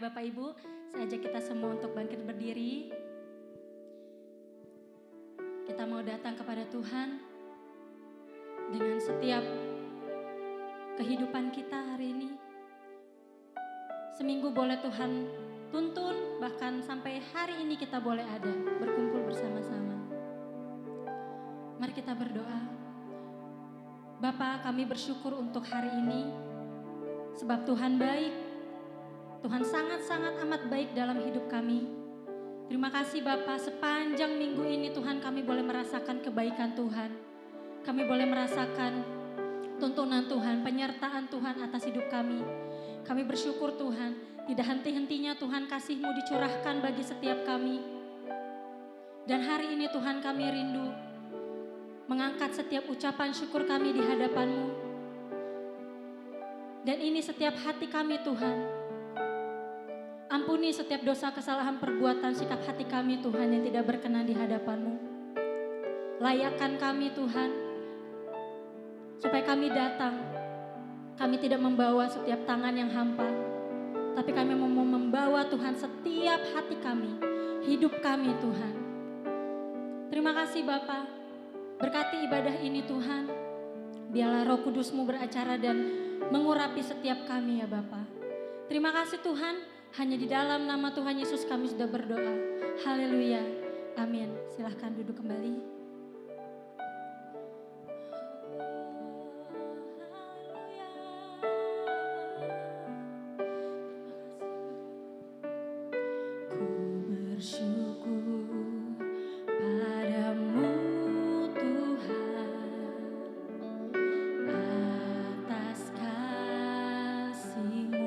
Bapak Ibu, saya ajak kita semua untuk bangkit berdiri. Kita mau datang kepada Tuhan dengan setiap kehidupan kita hari ini. Seminggu boleh Tuhan tuntun, bahkan sampai hari ini kita boleh ada, berkumpul bersama-sama. Mari kita berdoa. Bapa, kami bersyukur untuk hari ini, sebab Tuhan baik. Tuhan sangat-sangat amat baik dalam hidup kami. Terima kasih Bapa, sepanjang minggu ini Tuhan kami boleh merasakan kebaikan Tuhan. Kami boleh merasakan tuntunan Tuhan, penyertaan Tuhan atas hidup kami. Kami bersyukur Tuhan, tidak henti-hentinya Tuhan kasih-Mu dicurahkan bagi setiap kami. Dan hari ini Tuhan kami rindu mengangkat setiap ucapan syukur kami di hadapan-Mu. Dan ini setiap hati kami Tuhan. Ampuni setiap dosa, kesalahan, perbuatan, sikap hati kami Tuhan yang tidak berkenan di hadapan-Mu. Layakkan kami Tuhan, supaya kami datang. Kami tidak membawa setiap tangan yang hampa, tapi kami mau membawa Tuhan setiap hati kami, hidup kami Tuhan. Terima kasih Bapa, berkati ibadah ini Tuhan. Biarlah Roh Kudus-Mu beracara dan mengurapi setiap kami ya Bapa. Terima kasih Tuhan. Hanya di dalam nama Tuhan Yesus kami sudah berdoa. Haleluya. Amin. Silahkan duduk kembali. Ku bersyukur padamu Tuhan atas kasih-Mu.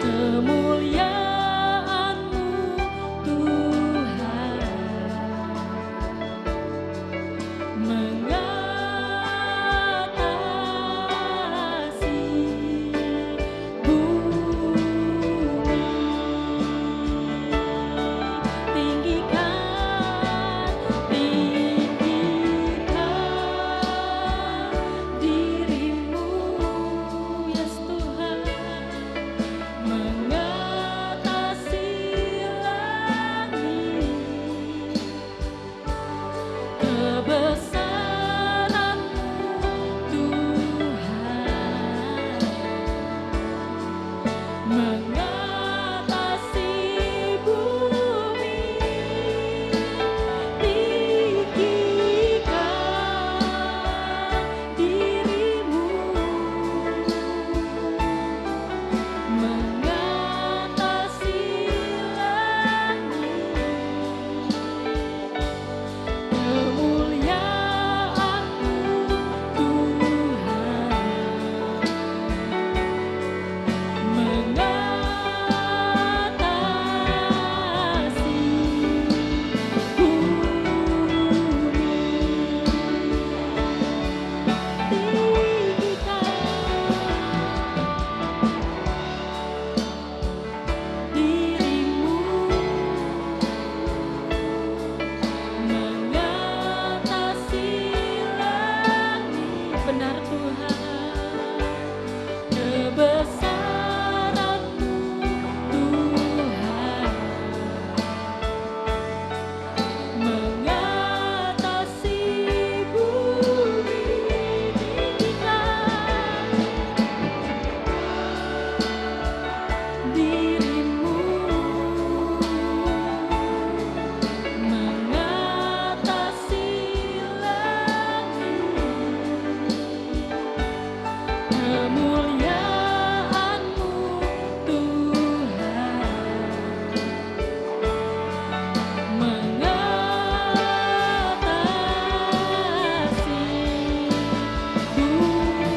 kemuliaan-Mu Tuhan mengatasi bumi. Tinggikan, tinggikan diri-Mu, yes Tuhan, mengatasi langit. Kebesaran-Mu Tuhan mengatasi bumi. Tinggikan diri-Mu, mengatasi langit. Kemuliaan-Mu Tuhan mengatasi bumi. Tinggikan diri-Mu, mengatasi langit. Benar Tuhan, kebesaran-Mu Tuhan mengatasi bumi. Tinggikan diri-Mu, mengatasi langit. Kemuliaan-Mu Tuhan mengatasi bumi.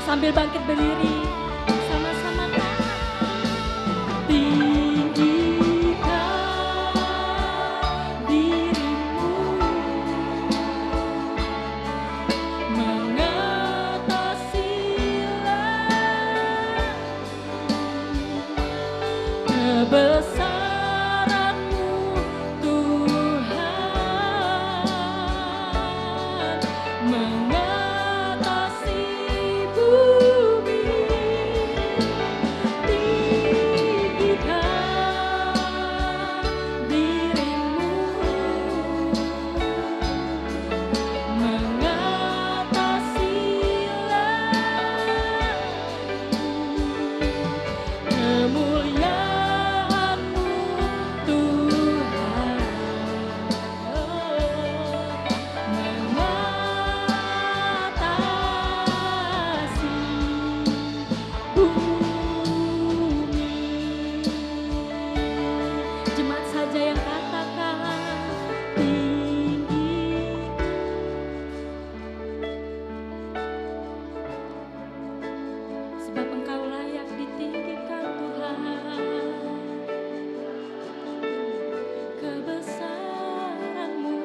Sambil bangkit berdiri, sama-sama kan. Tinggikan diri-Mu, mengatasi langit. Kebesaran-Mu Tuhan mengatasi bumi. Tinggikan diri-Mu, mengatasi langit. Kemuliaan-Mu Tuhan mengatasi bumi. Jemaat saja yang katakan tinggi. Sebab Engkau layak ditinggikan Tuhan. Kebesaran-Mu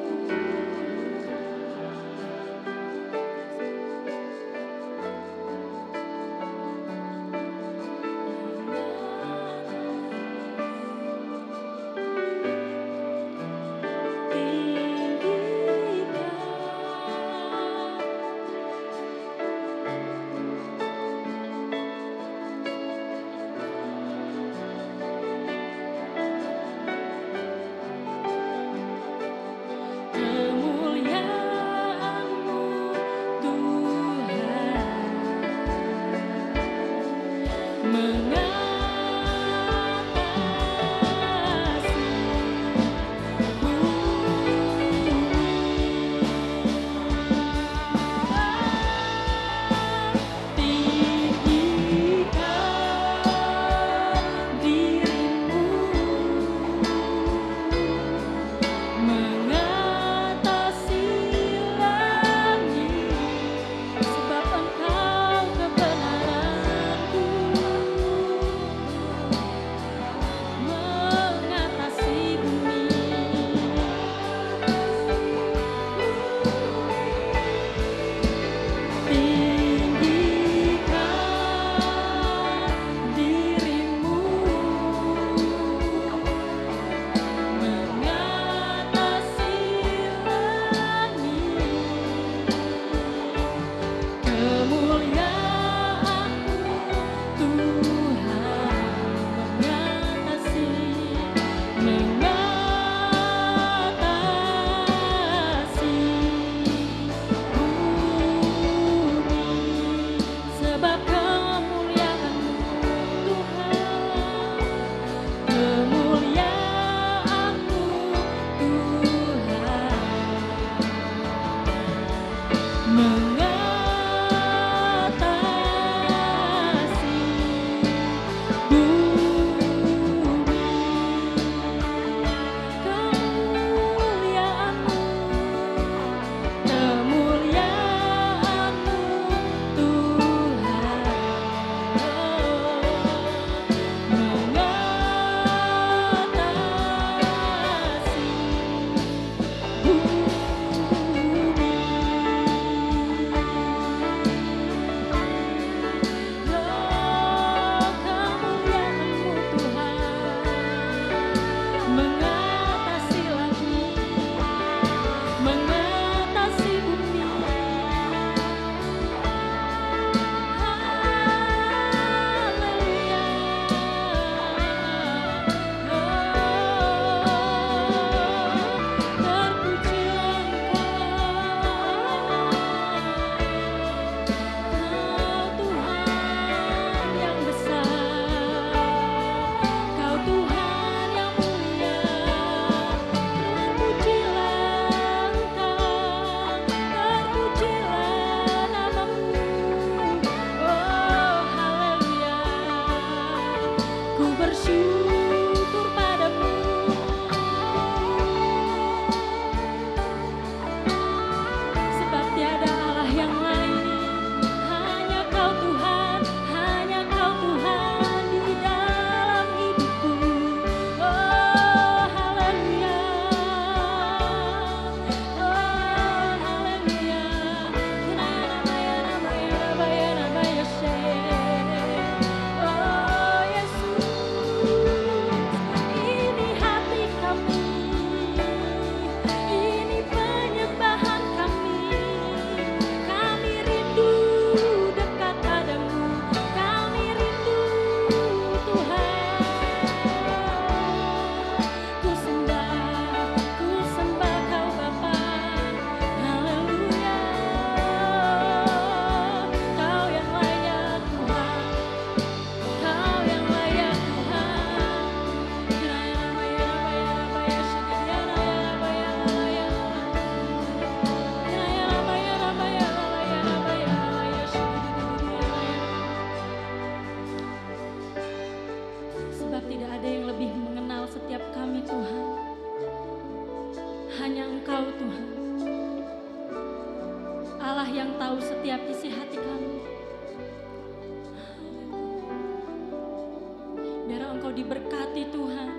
Engkau diberkati Tuhan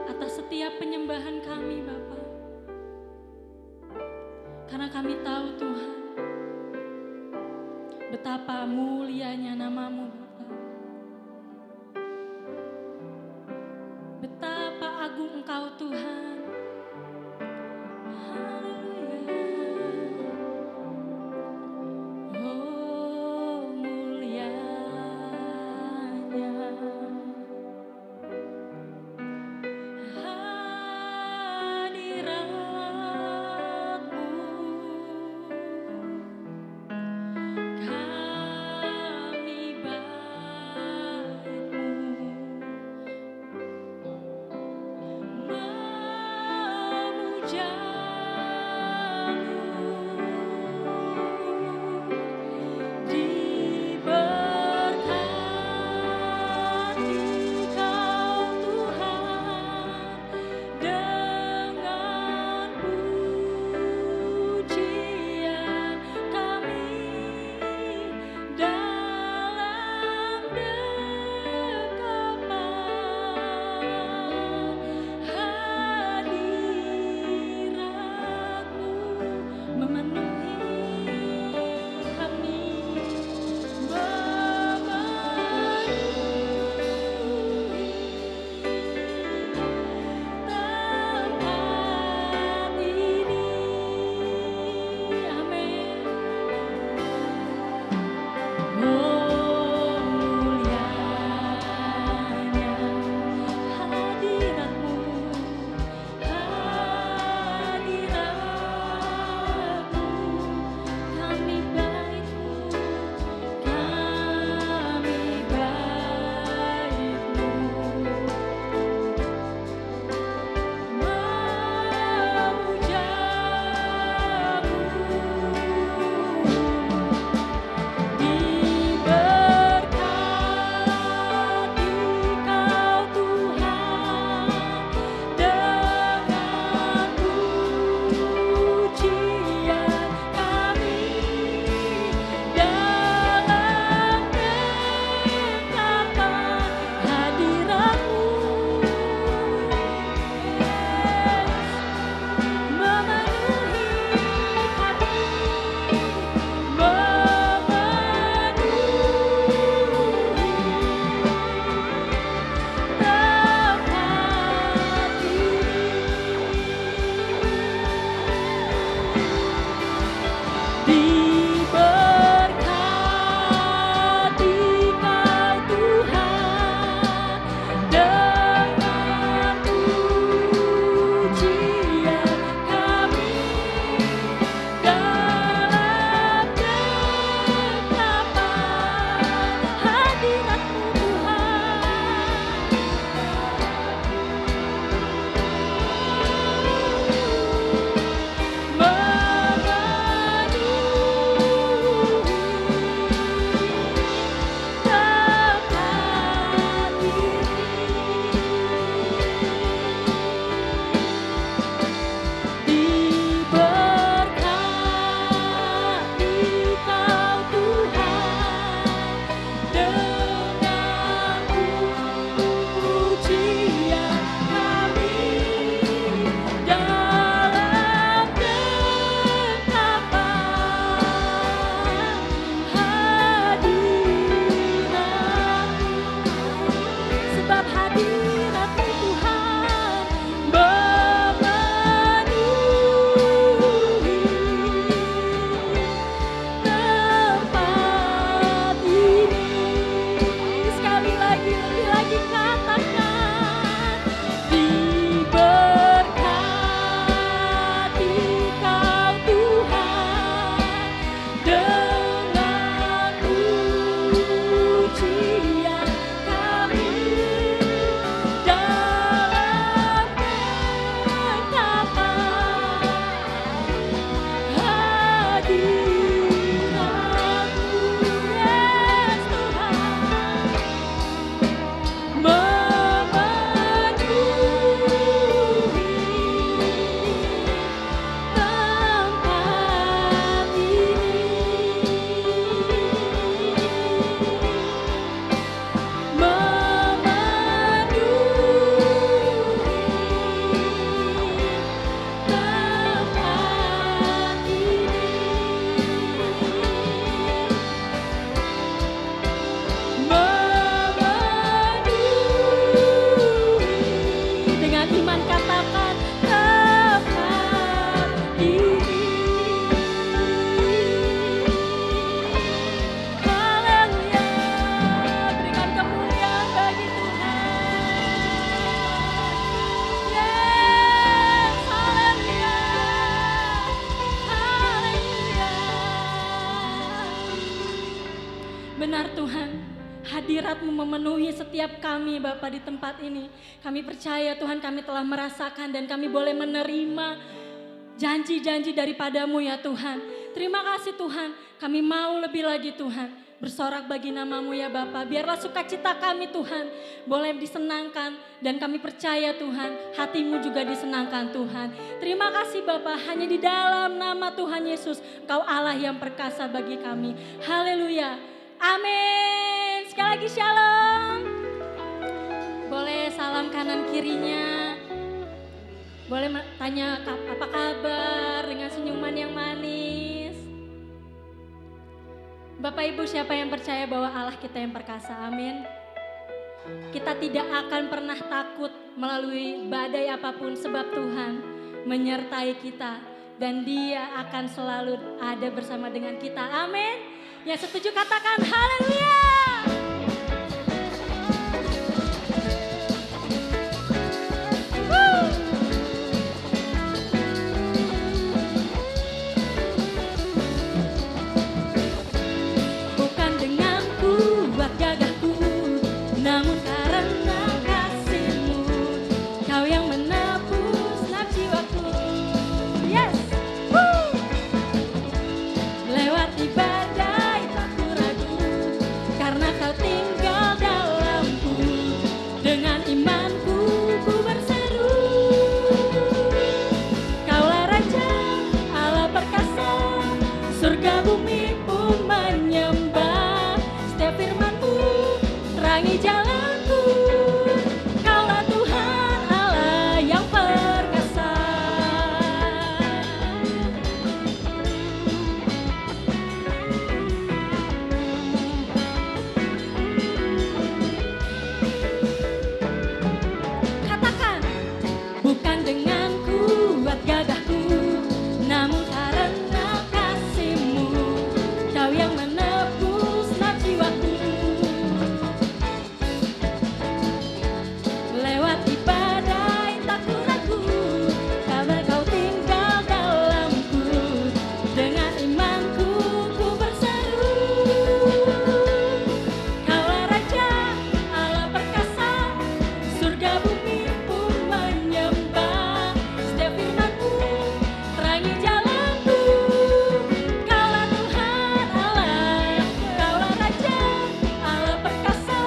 atas setiap penyembahan kami Bapa. Karena kami tahu Tuhan betapa mulianya nama-Mu Bapa. Betapa agung Engkau Tuhan. Kami Benar Tuhan, hadirat-Mu memenuhi setiap kami Bapa di tempat ini. Kami percaya Tuhan kami telah merasakan dan kami boleh menerima janji-janji daripada-Mu ya Tuhan. Terima kasih Tuhan, kami mau lebih lagi Tuhan. Bersorak bagi nama-Mu ya Bapa. Biarlah sukacita kami Tuhan boleh disenangkan. Dan kami percaya Tuhan, hati-Mu juga disenangkan Tuhan. Terima kasih Bapa, hanya di dalam nama Tuhan Yesus Engkau Allah yang perkasa bagi kami. Haleluya, amin. Sekali lagi shalom. Boleh salam kanan kirinya. Boleh tanya apa kabar dengan senyuman yang manis. Bapak Ibu, siapa yang percaya bahwa Allah kita yang perkasa? Amin. Kita tidak akan pernah takut melalui badai apapun sebab Tuhan menyertai kita dan Dia akan selalu ada bersama dengan kita. Amin. Yang setuju katakan haleluya. Namun karena kasih-Mu, Kau yang menebus nak jiwaku. Yes, woo. Lewati badai tak ku ragu, karena Kau tinggal dalamku. Dengan imanku ku berseru, Kaulah Raja Allah perkasa, surga bumi pun menyembah. Setiap firman-Mu terangi jalanku, Kaulah Tuhan Allah yang perkasa. Katakan, bukan dengan kuat gagahku, namun karena kasih-Mu, Kau yang menebus nak jiwaku. Lewati badai tak ku ragu, karena Kau tinggal dalamku. Dengan imanku ku berseru, Kaulah Raja Allah perkasa, surga bumi pun menyembah. Setiap firman-Mu terangi jalanku, Kaulah Tuhan Allah, Kaulah Raja Allah perkasa,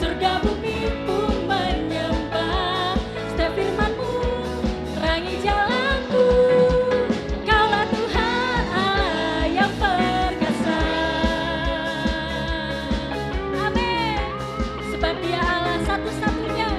surga bumi pun menyembah. Setiap firman-Mu terangi jalanku, Kaulah Tuhan Allah yang perkasa. Amin. Sebab Dia Allah satu-satunya.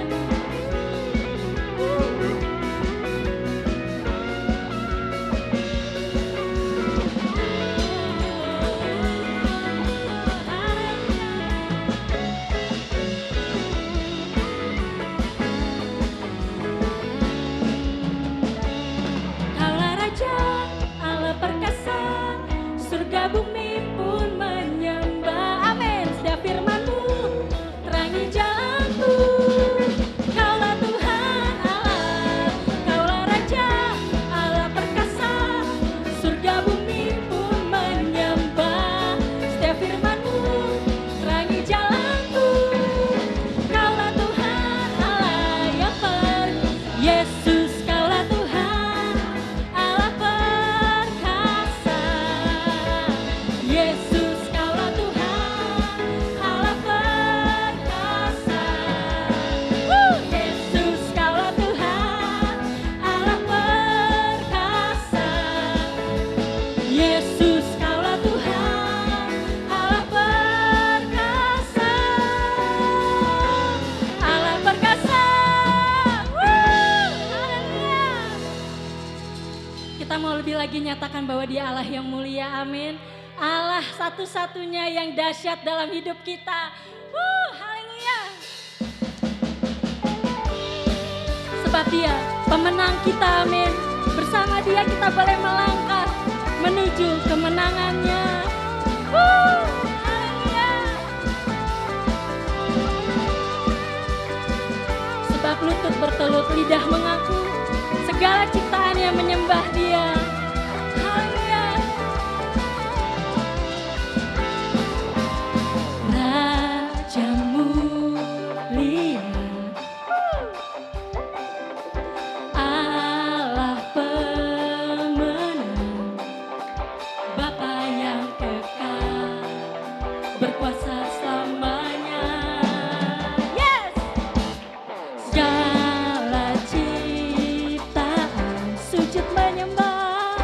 Kaulah Raja Allah perkasa, surga bumi pun menyembah. Amin. Setiap firman-Mu terangi jalanku, Kaulah Tuhan Allah, Kaulah Raja Allah perkasa, surga bumi pun menyembah. Setiap firman-Mu terangi jalanku, Kaulah Tuhan Allah yang Yesus, Kaulah Tuhan Allah perkasa. Yesus, Kaulah Tuhan Allah perkasa. Yesus, Kaulah Tuhan Allah perkasa. Yesus, Kaulah Tuhan Allah perkasa. Allah perkasa. Haleluya. Kita mau lebih lagi nyatakan bahwa Dia Allah yang mulia, amin. Allah satu-satunya yang dahsyat dalam hidup kita. Haleluya. Sebab Dia pemenang kita, amin. Bersama Dia kita boleh melangkah menuju kemenangannya. Haleluya. Sebab lutut bertelut, lidah mengaku, segala ciptaan yang menyembah Dia. Haleluya. berkuasa selamanya. Yes! Segala ciptaan sujud menyembah,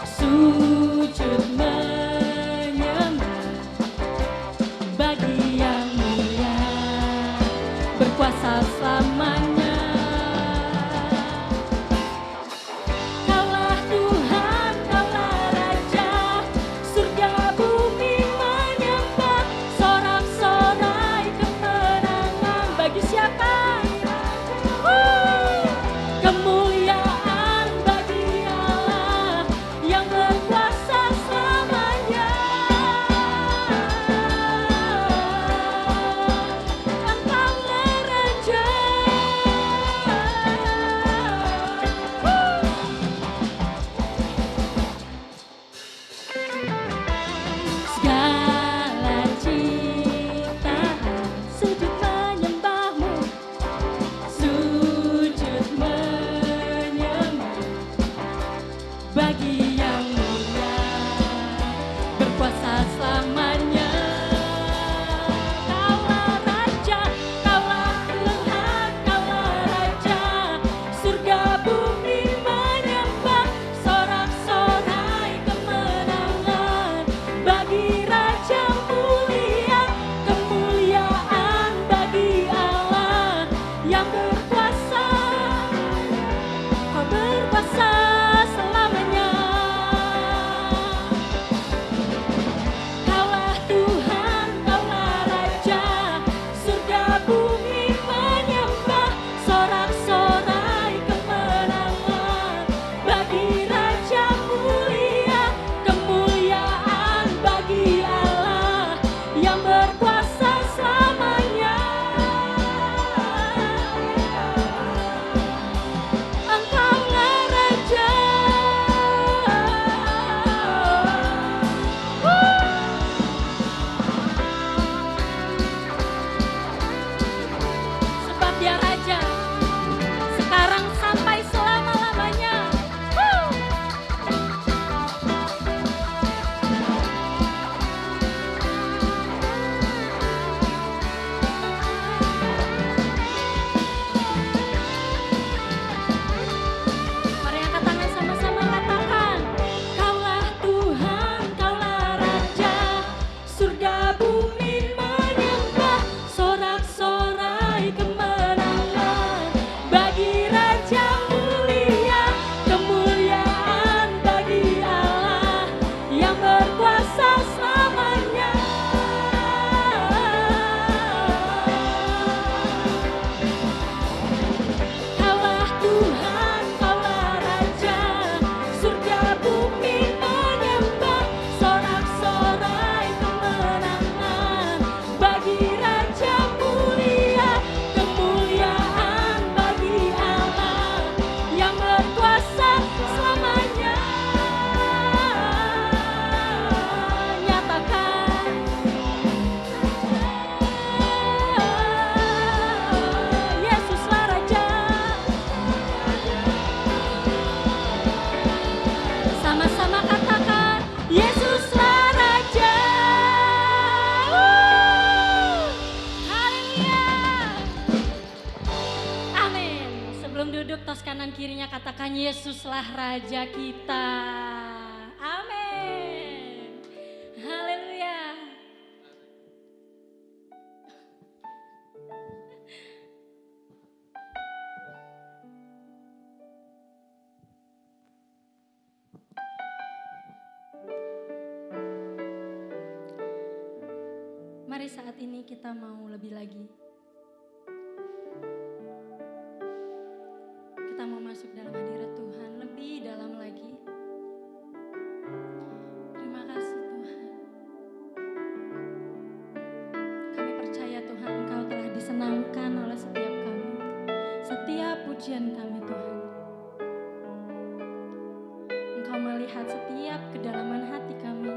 sujud menyembah bagi yang mulia, berkuasa selamanya. Kaulah Tuhan, kaulah Raja, surga bumi menyembah, sorak-sorai kemenangan bagi siapa? Kemuliaan bagi Allah yang berkuasa selamanya. Engkaulah Raja. Segala ciptaan sujud menyembah-Mu, sujud menyembah bagi yang mulia, berkuasa selamanya. Kaulah Raja, kaulah Tuhan, kaulah Raja, surga bumi menyembah, sorak-sorai kemenangan bagi Raja mulia, kemuliaan bagi Allah yang berkuasa, Kau berkuasa selamanya. Kaulah Tuhan, kaulah Raja, surga bumi menyembah, sorak-sorai kemenangan bagi Raja mulia, kemuliaan bagi Allah yang berkuasa selamanya. Engkaulah Raja. Sebab Dia Raja, sekarang sampai selama-lamanya. Mari angkat tangan sama-sama katakan, Kaulah Tuhan, kaulah Raja, surga bumi menyembah, sorak-sorai kemenangan bagi Raja mulia, kemuliaan bagi Allah yang berkuasa selamanya. Kaulah Tuhan, kaulah Raja, surga bumi menyembah, sorak-sorai kemenangan bagi Raja mulia, kemuliaan bagi Allah yang berkuasa selamanya. Nyatakan, Yesuslah Raja. Sama-sama katakan, Yesuslah Raja. Haleluya. Amin. Sebelum duduk, tos kanan kirinya katakan, Yesuslah Raja kita. Amin. Haleluya. Mari saat ini kita mau lebih lagi. Kita mau masuk dalam hadirat Tuhan, lebih dalam lagi. Terima kasih Tuhan. Kami percaya Tuhan, Engkau telah disenangkan oleh setiap kami. Setiap pujian kami Tuhan. Engkau melihat setiap kedalaman hati kami.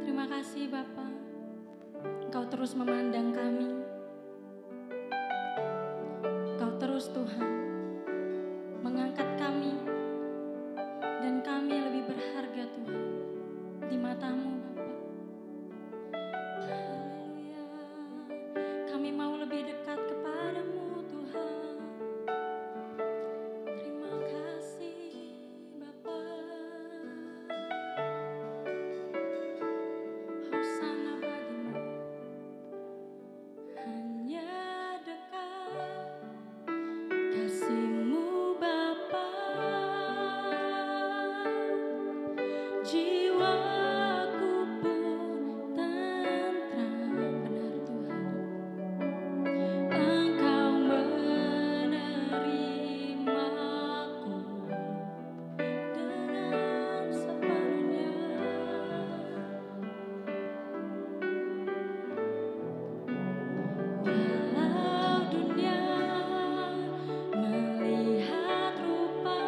Terima kasih Bapa. Engkau terus memandang kami. Engkau terus Tuhan mengangkat kami. Dan kami lebih berharga Tuhan. jiwaku pun tentram. Benar Tuhan, Engkau menerimaku dengan sepenuhnya. Walau dunia melihat rupa,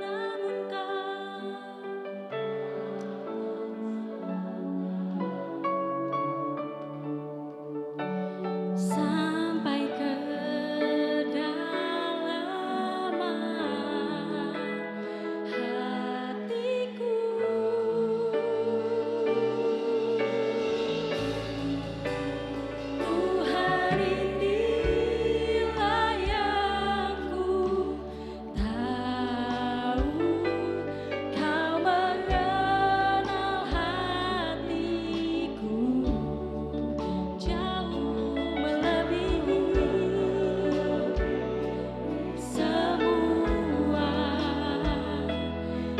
namun Kau sampai ke kedalaman hatiku. Tuhan, inilah yang ku tahu, Kau mengenal hatiku jauh melebihi semua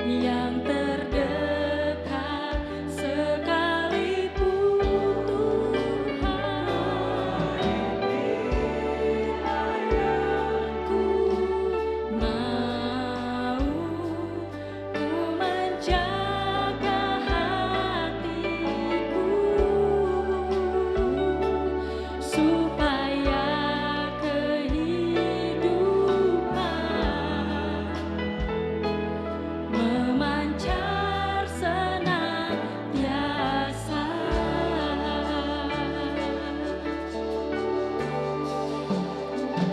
yang terdekat sekalipun. Tuhan, ku mau ku menjaga hatiku supaya kehidupan memancar senantiasa.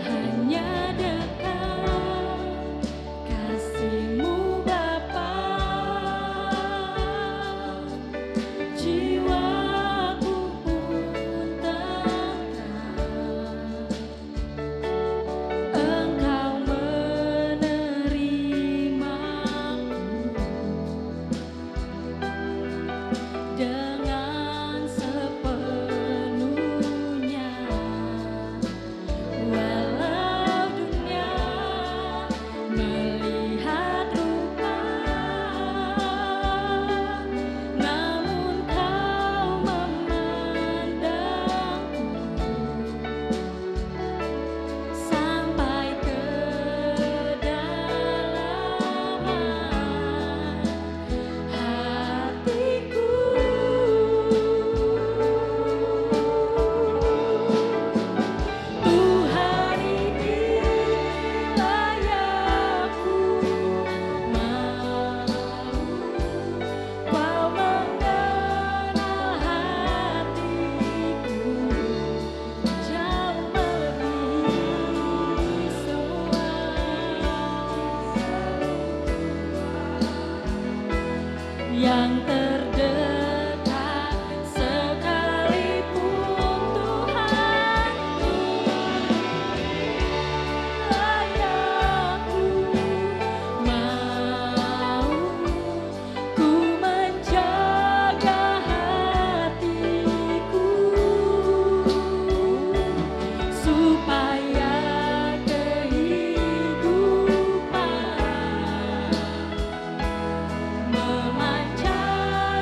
Hanya dekat kasih-Mu Bapa, jiwaku pun tentram. Engkau menerimaku dengan sepenuhnya. Walau dunia melihat rupa, namun Kau memandangku sampai ke kedalaman hatiku. Tuhan, inilah yang ku mau, Kau mengenal hatiku jauh melebihi semua yang terdekat sekalipun. Tuhan, inilah yang ku mau, ku menjaga hatiku supaya kehidupan memancar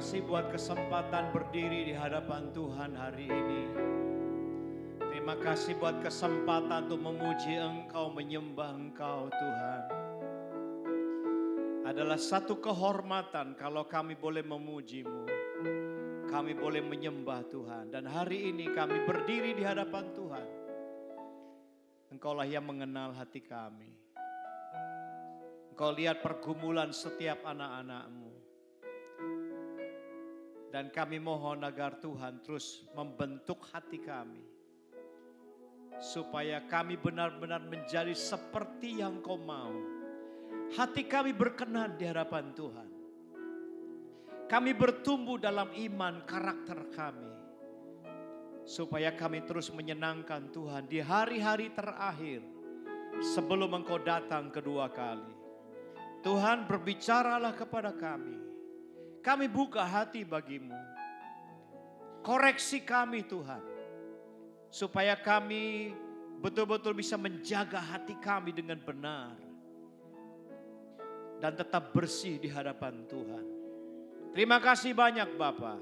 kasih buat kesempatan berdiri di hadapan Tuhan hari ini. Terima kasih buat kesempatan untuk memuji Engkau, menyembah Engkau Tuhan. Adalah satu kehormatan kalau kami boleh memuji-Mu. Kami boleh menyembah Tuhan. Dan hari ini kami berdiri di hadapan Tuhan. Engkaulah yang mengenal hati kami. Engkau lihat pergumulan setiap anak-anak-Mu. Dan kami mohon agar Tuhan terus membentuk hati kami. Supaya kami benar-benar menjadi seperti yang Kau mau. Hati kami berkenan di hadapan Tuhan. Kami bertumbuh dalam iman karakter kami. Supaya kami terus menyenangkan Tuhan di hari-hari terakhir. Sebelum Engkau datang kedua kali. Tuhan berbicaralah kepada kami. Kami buka hati bagi-Mu. Koreksi kami Tuhan. Supaya kami betul-betul bisa menjaga hati kami dengan benar. Dan tetap bersih di hadapan Tuhan. Terima kasih banyak Bapa.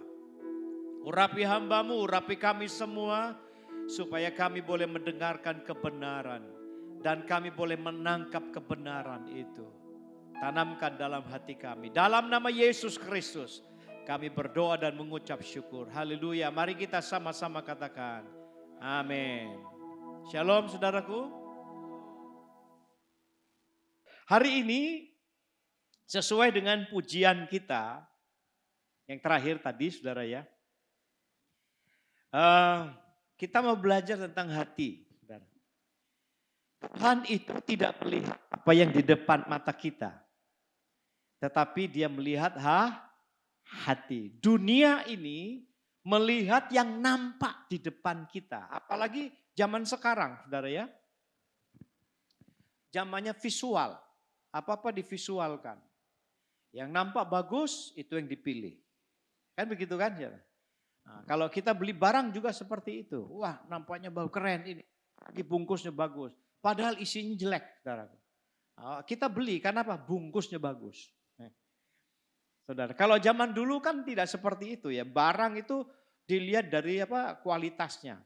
Urapi hamba-Mu, urapi kami semua. Supaya kami boleh mendengarkan kebenaran. Dan kami boleh menangkap kebenaran itu. Tanamkan dalam hati kami. Dalam nama Yesus Kristus kami berdoa dan mengucap syukur. Haleluya. Mari kita sama-sama katakan. Amin. Shalom saudaraku. Hari ini sesuai dengan pujian kita. Yang terakhir tadi saudara ya. Kita mau belajar tentang hati. Tuhan itu tidak melihat apa yang di depan mata kita. Tetapi dia melihat hati. Dunia ini melihat yang nampak di depan kita. Apalagi zaman sekarang, saudara ya. Zamannya visual. Apa-apa divisualkan. Yang nampak bagus, itu yang dipilih. Kan begitu kan? Nah, kalau kita beli barang juga seperti itu. Wah, nampaknya bagus, keren ini. Dibungkusnya bagus. Padahal isinya jelek, saudara. Kita beli, karena apa? Bungkusnya bagus. Saudara, kalau zaman dulu kan tidak seperti itu ya. Barang itu dilihat dari kualitasnya.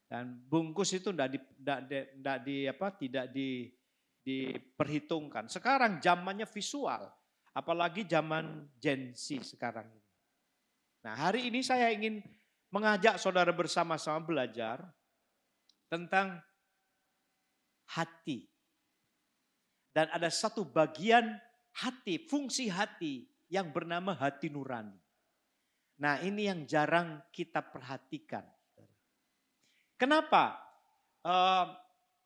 Dan bungkus itu tidak diperhitungkan. Sekarang zamannya visual. Apalagi zaman Gen Z sekarang. Nah, hari ini saya ingin mengajak saudara bersama-sama belajar tentang hati. Dan ada satu bagian hati, fungsi hati yang bernama hati nurani. Nah, ini yang jarang kita perhatikan. Kenapa?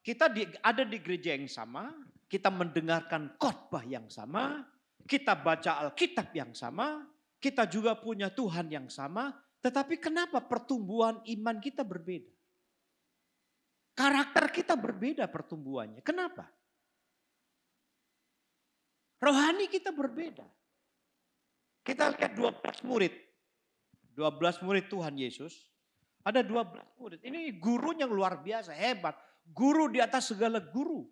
Kita ada di gereja yang sama, kita mendengarkan khotbah yang sama, kita baca Alkitab yang sama, kita juga punya Tuhan yang sama, tetapi kenapa pertumbuhan iman kita berbeda? Karakter kita berbeda pertumbuhannya. Kenapa? Rohani kita berbeda. Kita lihat 12 murid. 12 murid Tuhan Yesus. Ada 12 murid. Ini gurunya luar biasa, hebat. Guru di atas segala guru.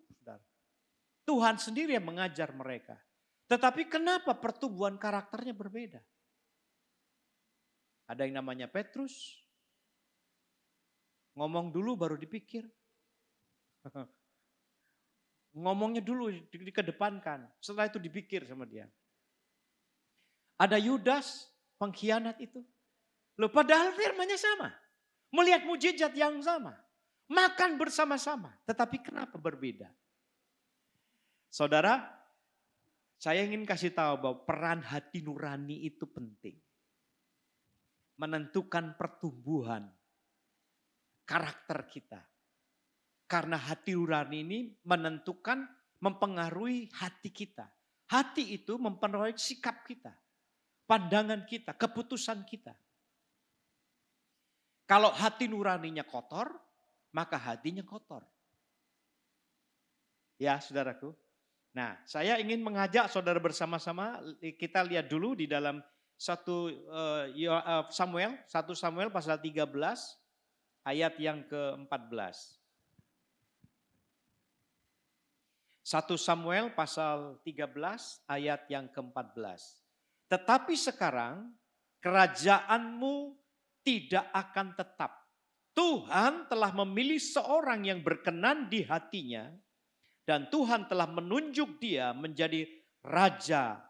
Tuhan sendiri yang mengajar mereka. Tetapi kenapa pertumbuhan karakternya berbeda? Ada yang namanya Petrus. Ngomong dulu baru dipikir. Ngomongnya dulu dikedepankan. Setelah itu dipikir sama dia. Ada Yudas, pengkhianat itu. Loh, padahal firman-nya sama. Melihat mujizat yang sama. Makan bersama-sama. Tetapi kenapa berbeda? Saudara, saya ingin kasih tahu bahwa peran hati nurani itu penting. Menentukan pertumbuhan karakter kita. Karena hati nurani ini menentukan, mempengaruhi hati kita. Hati itu mempengaruhi sikap kita. Pandangan kita, keputusan kita. Kalau hati nuraninya kotor, maka hatinya kotor. Ya saudaraku. Nah, saya ingin mengajak saudara bersama-sama, kita lihat dulu di dalam 1 Samuel pasal 13 ayat yang ke-14. 1 Samuel pasal 13 ayat yang ke-14. Tetapi sekarang kerajaanmu tidak akan tetap. Tuhan telah memilih seorang yang berkenan di hatinya dan Tuhan telah menunjuk dia menjadi raja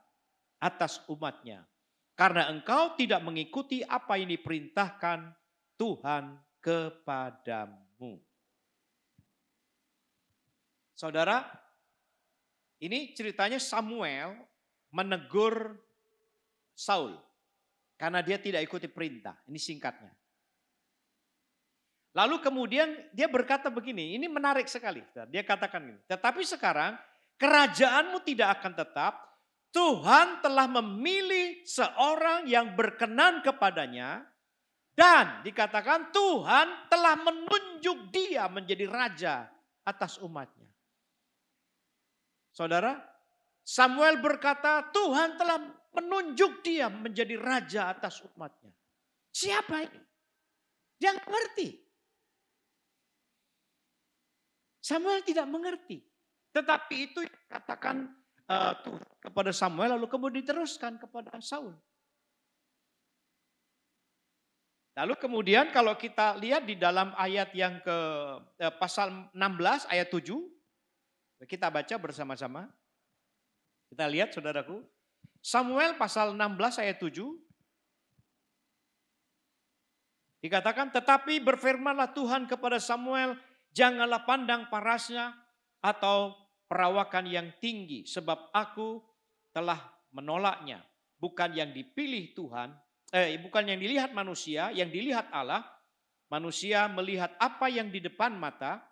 atas umatnya. Karena engkau tidak mengikuti apa yang diperintahkan Tuhan kepadamu. Saudara, ini ceritanya Samuel menegur Saul karena dia tidak ikuti perintah. Ini singkatnya. Lalu kemudian dia berkata begini, ini menarik sekali. Dia katakan ini, tetapi sekarang kerajaanmu tidak akan tetap. Tuhan telah memilih seorang yang berkenan kepadanya. Dan dikatakan Tuhan telah menunjuk dia menjadi raja atas umatnya. Saudara, Samuel berkata Tuhan telah menunjuk dia menjadi raja atas umatnya. Siapa ini? Dia nggak ngerti. Samuel tidak mengerti. Tetapi itu katakan Tuhan kepada Samuel lalu kemudian diteruskan kepada Saul. Lalu kemudian kalau kita lihat di dalam ayat yang ke pasal 16 ayat 7. Kita baca bersama-sama. Kita lihat saudaraku. Samuel pasal 16 ayat 7. Dikatakan tetapi berfirmanlah Tuhan kepada Samuel. Janganlah pandang parasnya atau perawakan yang tinggi. Sebab aku telah menolaknya. Bukan yang dipilih Tuhan. Bukan yang dilihat manusia. Yang dilihat Allah. Manusia melihat apa yang di depan mata.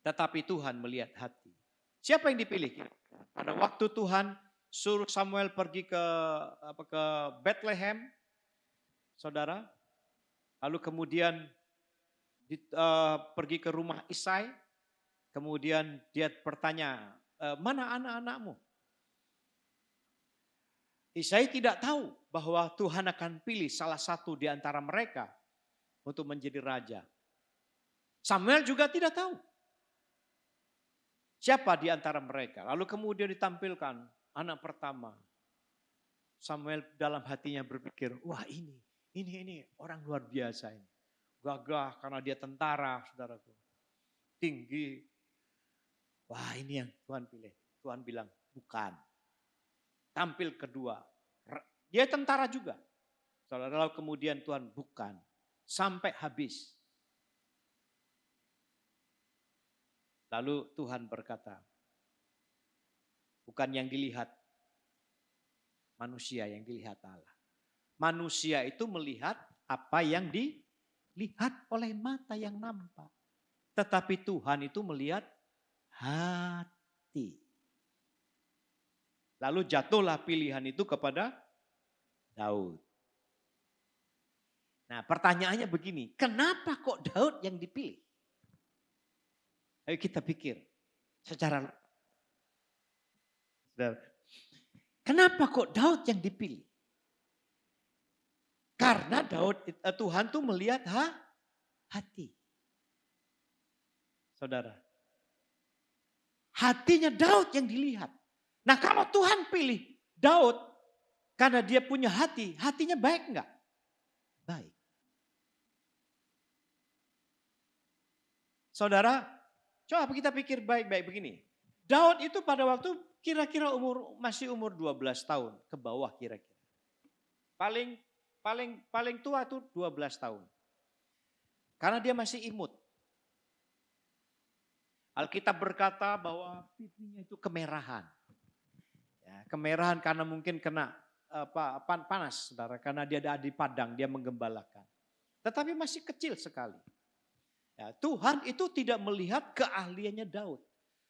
Tetapi Tuhan melihat hati. Siapa yang dipilih? Pada waktu Tuhan suruh Samuel pergi ke Bethlehem. Saudara. Lalu kemudian pergi ke rumah Isai, kemudian dia bertanya, mana anak-anakmu? Isai tidak tahu bahwa Tuhan akan pilih salah satu di antara mereka untuk menjadi raja. Samuel juga tidak tahu siapa di antara mereka. Lalu kemudian ditampilkan anak pertama. Samuel dalam hatinya berpikir, wah ini orang luar biasa ini. Gagah karena dia tentara, saudaraku. Tinggi. Wah ini yang Tuhan pilih. Tuhan bilang, bukan. Tampil kedua. Dia tentara juga. Saudara, lalu kemudian Tuhan bukan. Sampai habis. Lalu Tuhan berkata, bukan yang dilihat manusia, yang dilihat Allah. Manusia itu melihat apa yang dilihat oleh mata yang nampak. Tetapi Tuhan itu melihat hati. Lalu jatuhlah pilihan itu kepada Daud. Nah pertanyaannya begini, kenapa kok Daud yang dipilih? Ayo kita pikir secara kenapa kok Daud yang dipilih? Karena Tuhan tuh melihat hati. Saudara. Hatinya Daud yang dilihat. Nah kalau Tuhan pilih Daud karena dia punya hati, hatinya baik enggak? Baik. Saudara, coba kita pikir baik-baik begini. Daud itu pada waktu kira-kira masih umur 12 tahun ke bawah kira-kira. Paling tua itu 12 tahun. Karena dia masih imut. Alkitab berkata bahwa pipinya itu kemerahan. Ya, kemerahan karena mungkin kena panas, saudara. Karena dia ada di padang, dia menggembalakan. Tetapi masih kecil sekali. Ya, Tuhan itu tidak melihat keahliannya Daud.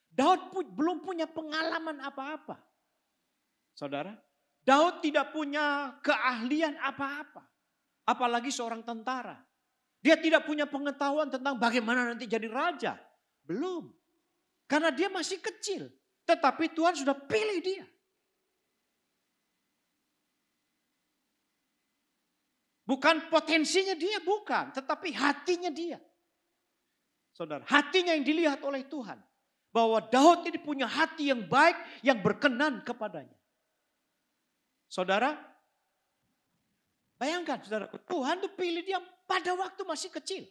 Daud belum punya pengalaman apa-apa. Saudara. Daud tidak punya keahlian apa-apa. Apalagi seorang tentara. Dia tidak punya pengetahuan tentang bagaimana nanti jadi raja. Belum. Karena dia masih kecil. Tetapi Tuhan sudah pilih dia. Bukan potensinya dia, bukan. Tetapi hatinya dia. Saudara, hatinya yang dilihat oleh Tuhan. Bahwa Daud ini punya hati yang baik, yang berkenan kepadanya. Saudara, Bayangkan saudara, Tuhan tuh pilih dia pada waktu masih kecil.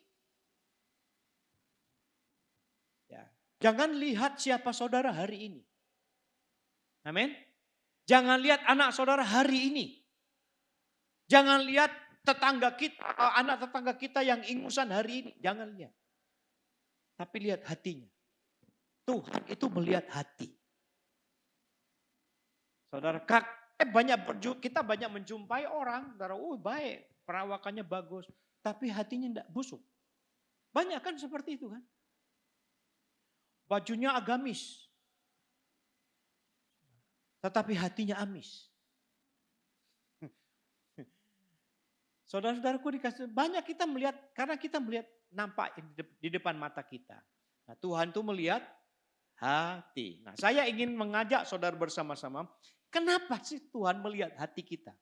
Ya. Jangan lihat siapa saudara hari ini. Amin. Jangan lihat anak saudara hari ini. Jangan lihat tetangga kita, anak tetangga kita yang ingusan hari ini. Jangan lihat. Tapi lihat hatinya. Tuhan itu melihat hati. Saudara, kita banyak menjumpai orang, saudara, baik, perawakannya bagus, tapi hatinya tidak busuk. Banyak kan seperti itu kan? Bajunya agamis, tetapi hatinya amis. Saudara-saudaraku dikasih, banyak kita melihat, karena kita melihat nampak di depan mata kita. Nah, Tuhan itu melihat hati. Nah, saya ingin mengajak saudara bersama-sama, kenapa sih Tuhan melihat hati kita?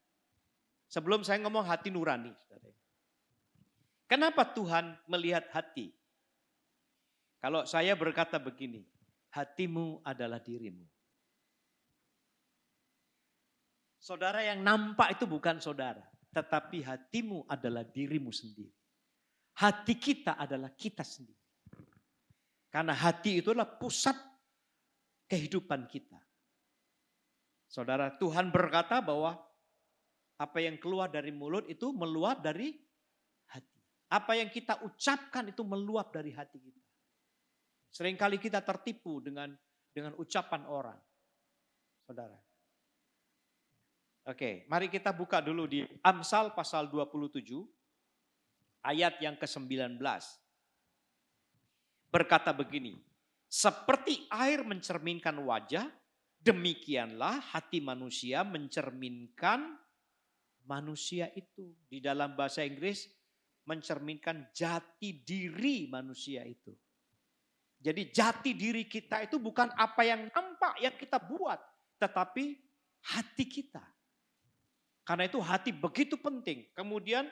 Sebelum saya ngomong hati nurani. Saudara. Kenapa Tuhan melihat hati? Kalau saya berkata begini, hatimu adalah dirimu. Saudara yang nampak itu bukan saudara, tetapi hatimu adalah dirimu sendiri. Hati kita adalah kita sendiri. Karena hati itu adalah pusat kehidupan kita. Saudara, Tuhan berkata bahwa apa yang keluar dari mulut itu meluap dari hati. Apa yang kita ucapkan itu meluap dari hati kita. Seringkali kita tertipu dengan ucapan orang. Saudara. Oke, mari kita buka dulu di Amsal pasal 27 ayat yang ke-19. Berkata begini, seperti air mencerminkan wajah, demikianlah hati manusia mencerminkan manusia itu. Di dalam bahasa Inggris mencerminkan jati diri manusia itu. Jadi jati diri kita itu bukan apa yang nampak yang kita buat, tetapi hati kita. Karena itu hati begitu penting. Kemudian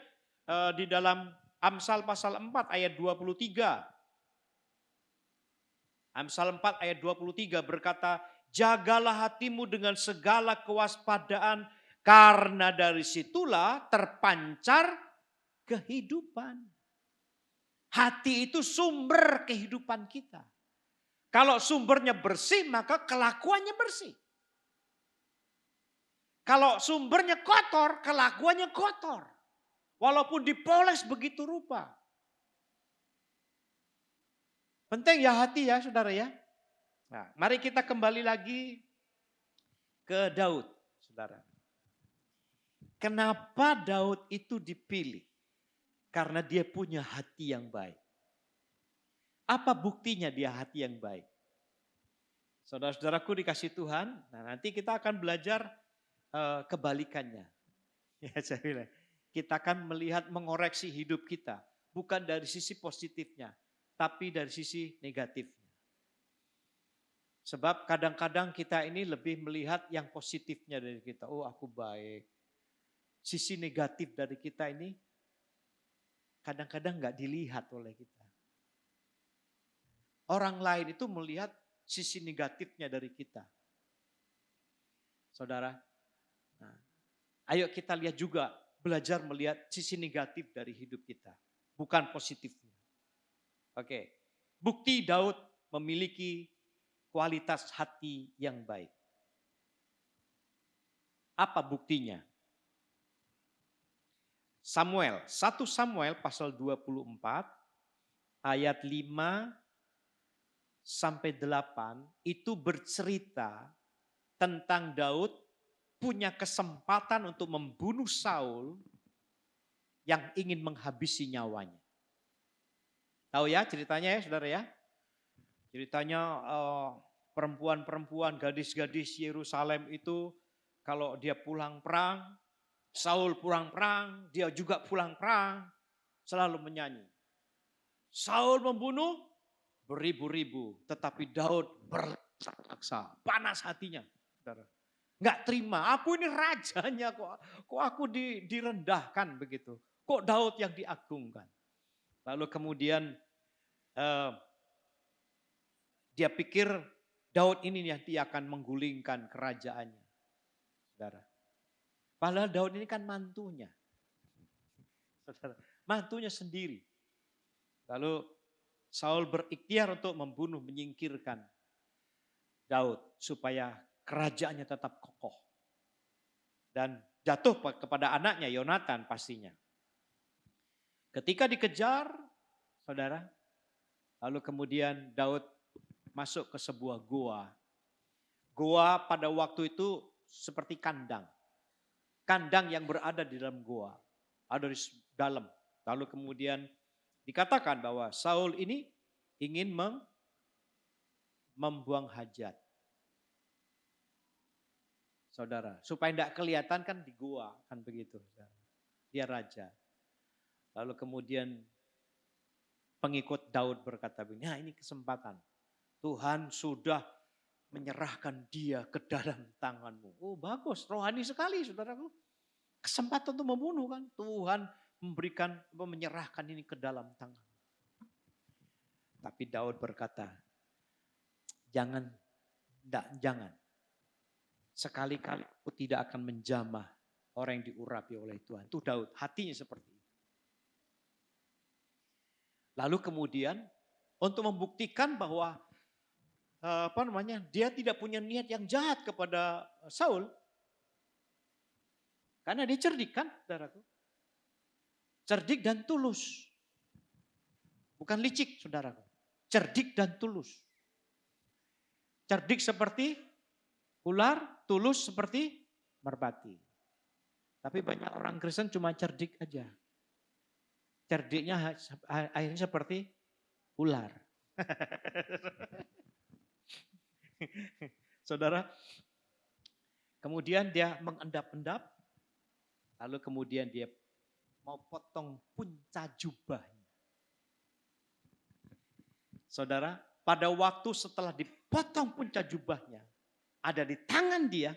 di dalam Amsal pasal 4 ayat 23. Amsal 4 ayat 23 berkata, jagalah hatimu dengan segala kewaspadaan, karena dari situlah terpancar kehidupan. Hati itu sumber kehidupan kita. Kalau sumbernya bersih, maka kelakuannya bersih. Kalau sumbernya kotor, kelakuannya kotor. Walaupun dipoles begitu rupa. Penting ya hati ya saudara ya. Nah, mari kita kembali lagi ke Daud, saudara. Kenapa Daud itu dipilih? Karena dia punya hati yang baik. Apa buktinya dia hati yang baik? Saudara-saudaraku dikasih Tuhan, nah nanti kita akan belajar kebalikannya. Ya, saya bilang, kita akan melihat mengoreksi hidup kita. Bukan dari sisi positifnya, tapi dari sisi negatifnya. Sebab kadang-kadang kita ini lebih melihat yang positifnya dari kita. Oh aku baik. Sisi negatif dari kita ini kadang-kadang gak dilihat oleh kita. Orang lain itu melihat sisi negatifnya dari kita. Saudara, nah, ayo kita lihat juga, belajar melihat sisi negatif dari hidup kita. Bukan positifnya. Oke, bukti Daud memiliki kualitas hati yang baik. Apa buktinya? Samuel, 1 Samuel pasal 24 ayat 5 sampai 8 itu bercerita tentang Daud punya kesempatan untuk membunuh Saul yang ingin menghabisi nyawanya. Tahu ya ceritanya ya saudara ya? Ceritanya perempuan-perempuan, gadis-gadis Yerusalem itu kalau dia pulang perang, Saul pulang perang, dia juga pulang perang, selalu menyanyi. Saul membunuh beribu-ribu, tetapi Daud berlaksa, panas hatinya. Saudara. Nggak terima, aku ini rajanya kok aku direndahkan begitu. Kok Daud yang diagungkan. Lalu kemudian dia pikir Daud ini yang dia akan menggulingkan kerajaannya. Saudara. Padahal Daud ini kan mantunya. saudara. Mantunya sendiri. Lalu Saul berikhtiar untuk membunuh, menyingkirkan Daud supaya kerajaannya tetap kokoh. Dan jatuh kepada anaknya Yonatan pastinya. Ketika dikejar, saudara, lalu kemudian Daud masuk ke sebuah goa. Goa pada waktu itu seperti kandang. Kandang yang berada di dalam goa. Ada di dalam. Lalu kemudian dikatakan bahwa Saul ini ingin membuang hajat. Saudara, supaya tidak kelihatan kan di goa, kan begitu. Dia raja. Lalu kemudian pengikut Daud berkata, nah ini kesempatan. Tuhan sudah menyerahkan dia ke dalam tanganmu. Oh bagus, rohani sekali saudaraku. Kesempatan untuk membunuh kan. Tuhan memberikan, menyerahkan ini ke dalam tangan. Tapi Daud berkata, jangan. Sekali-kali aku tidak akan menjamah orang yang diurapi oleh Tuhan. Itu Daud, hatinya seperti itu. Lalu kemudian untuk membuktikan bahwa dia tidak punya niat yang jahat kepada Saul. Karena dia cerdik kan, saudaraku. Cerdik dan tulus. Bukan licik, saudaraku. Cerdik dan tulus. Cerdik seperti ular, tulus seperti merpati. Tapi banyak orang Kristen cuma cerdik aja. Cerdiknya akhirnya seperti ular. Saudara, kemudian dia mengendap-endap, lalu kemudian dia mau potong punca jubahnya. Saudara, pada waktu setelah dipotong punca jubahnya, ada di tangan dia,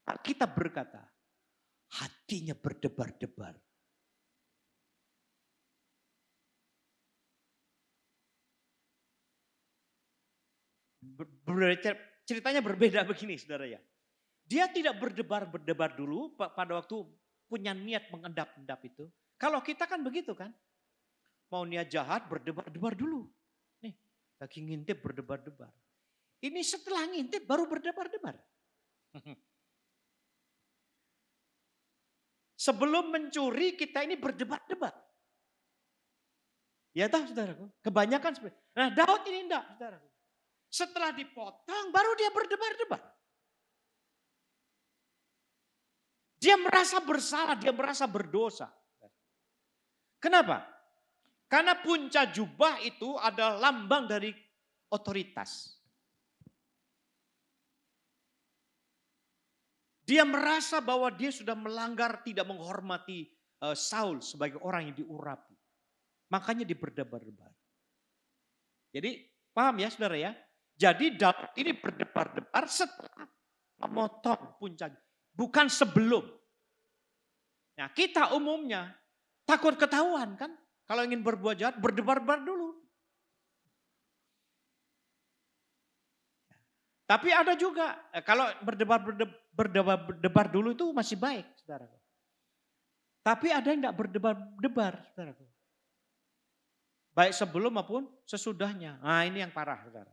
Alkitab berkata, hatinya berdebar-debar. Ceritanya berbeda begini saudara ya. Dia tidak berdebar-debar dulu pada waktu punya niat mengendap-endap itu. Kalau kita kan begitu kan. Mau niat jahat berdebar-debar dulu. Nih lagi ngintip berdebar-debar. Ini setelah ngintip baru berdebar-debar. Sebelum mencuri kita ini berdebar-debar. Ya tahu saudaraku. Kebanyakan seperti. Nah Daud ini enggak saudaraku. Setelah dipotong baru dia berdebar-debar. Dia merasa bersalah, dia merasa berdosa. Kenapa? Karena punca jubah itu adalah lambang dari otoritas. Dia merasa bahwa dia sudah melanggar, tidak menghormati Saul sebagai orang yang diurapi. Makanya dia berdebar-debar. Jadi paham ya saudara ya? Jadi Daud ini berdebar-debar setelah memotong puncak. Bukan sebelum. Nah kita umumnya takut ketahuan kan. Kalau ingin berbuat jahat berdebar-debar dulu. Tapi ada juga kalau berdebar dulu itu masih baik saudara. Tapi ada yang tidak berdebar-debar saudara. Baik sebelum maupun sesudahnya. Nah ini yang parah saudara.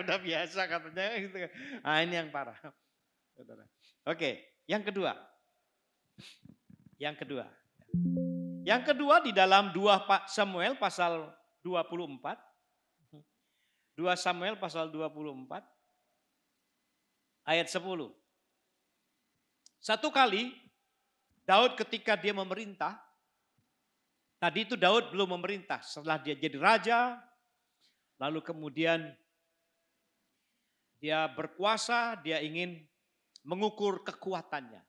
Udah biasa katanya gitu. Nah ini yang parah. Oke, yang kedua. Yang kedua di dalam 2 Samuel pasal 24. 2 Samuel pasal 24 ayat 10. Satu kali Daud ketika dia memerintah. Tadi itu Daud belum memerintah. Setelah dia jadi raja. Lalu kemudian dia berkuasa, dia ingin mengukur kekuatannya.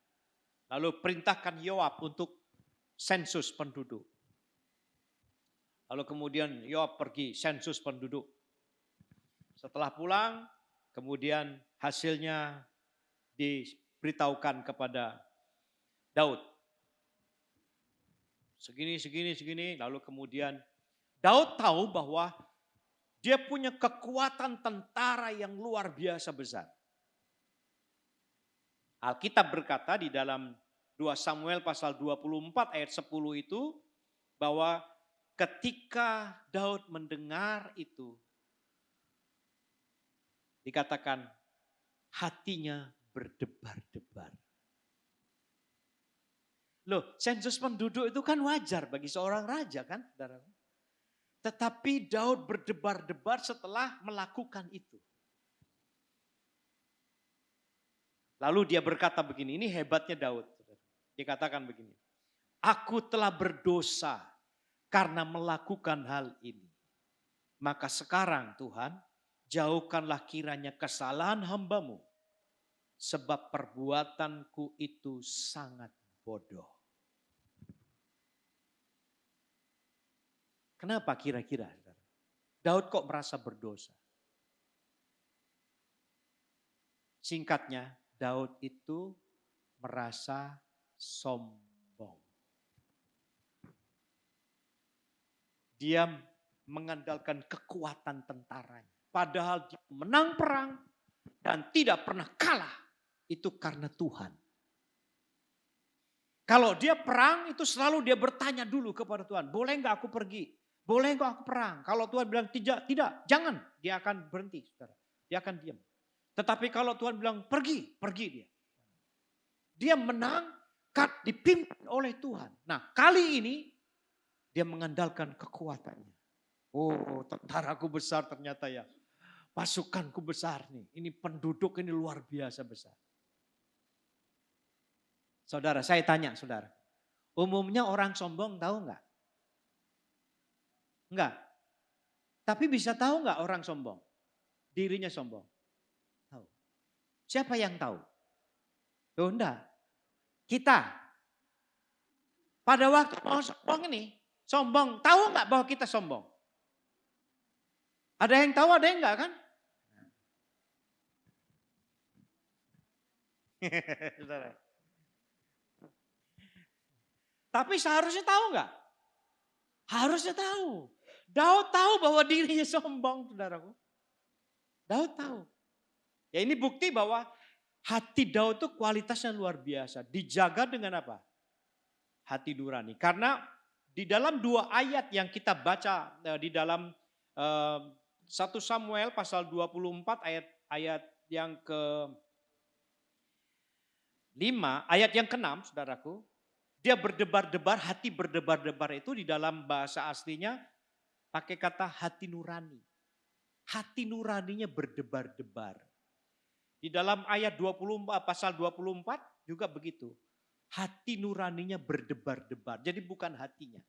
Lalu perintahkan Yoab untuk sensus penduduk. Lalu kemudian Yoab pergi sensus penduduk. Setelah pulang, kemudian hasilnya diberitahukan kepada Daud. Segini, lalu kemudian Daud tahu bahwa dia punya kekuatan tentara yang luar biasa besar. Alkitab berkata di dalam 2 2 Samuel pasal 24 ayat 10 itu, bahwa ketika Daud mendengar itu, dikatakan hatinya berdebar-debar. Loh, sensus penduduk itu kan wajar bagi seorang raja kan, saudara. Tetapi Daud berdebar-debar setelah melakukan itu. Lalu dia berkata begini, ini hebatnya Daud. Dia katakan begini, aku telah berdosa karena melakukan hal ini. Maka sekarang Tuhan, jauhkanlah kiranya kesalahan hamba-Mu. Sebab perbuatanku itu sangat bodoh. Kenapa kira-kira? Daud kok merasa berdosa? Singkatnya, Daud itu merasa sombong. Dia mengandalkan kekuatan tentaranya. Padahal dia menang perang dan tidak pernah kalah. Itu karena Tuhan. Kalau dia perang itu selalu dia bertanya dulu kepada Tuhan. Boleh enggak aku pergi? Boleh enggak aku perang? Kalau Tuhan bilang tidak, jangan. Dia akan berhenti, saudara. Dia akan diam. Tetapi kalau Tuhan bilang pergi dia. Dia menang karena dipimpin oleh Tuhan. Nah, kali ini dia mengandalkan kekuatannya. Oh, tentaraku besar ternyata ya. Pasukanku besar nih. Ini penduduk ini luar biasa besar. Saudara, saya tanya saudara. Umumnya orang sombong tahu enggak? Enggak. Tapi bisa tahu enggak orang sombong? Dirinya sombong. Tahu. Siapa yang tahu? Oh enggak. Kita. Pada waktu mau sombong ini, sombong. Tahu enggak bahwa kita sombong? Ada yang tahu, ada yang enggak kan? Saudara. Tapi seharusnya tahu enggak? Harusnya tahu. Daud tahu bahwa dirinya sombong, saudaraku. Daud tahu. Ya ini bukti bahwa hati Daud itu kualitasnya luar biasa. Dijaga dengan apa? Hati nurani. Karena di dalam 2 ayat yang kita baca di dalam 1 Samuel pasal 24 ayat yang ke-5, ayat yang ke-6 saudaraku. Dia berdebar-debar, hati berdebar-debar itu di dalam bahasa aslinya pakai kata hati nurani. Hati nuraninya berdebar-debar. Di dalam ayat 24, pasal 24 juga begitu. Hati nuraninya berdebar-debar. Jadi bukan hatinya.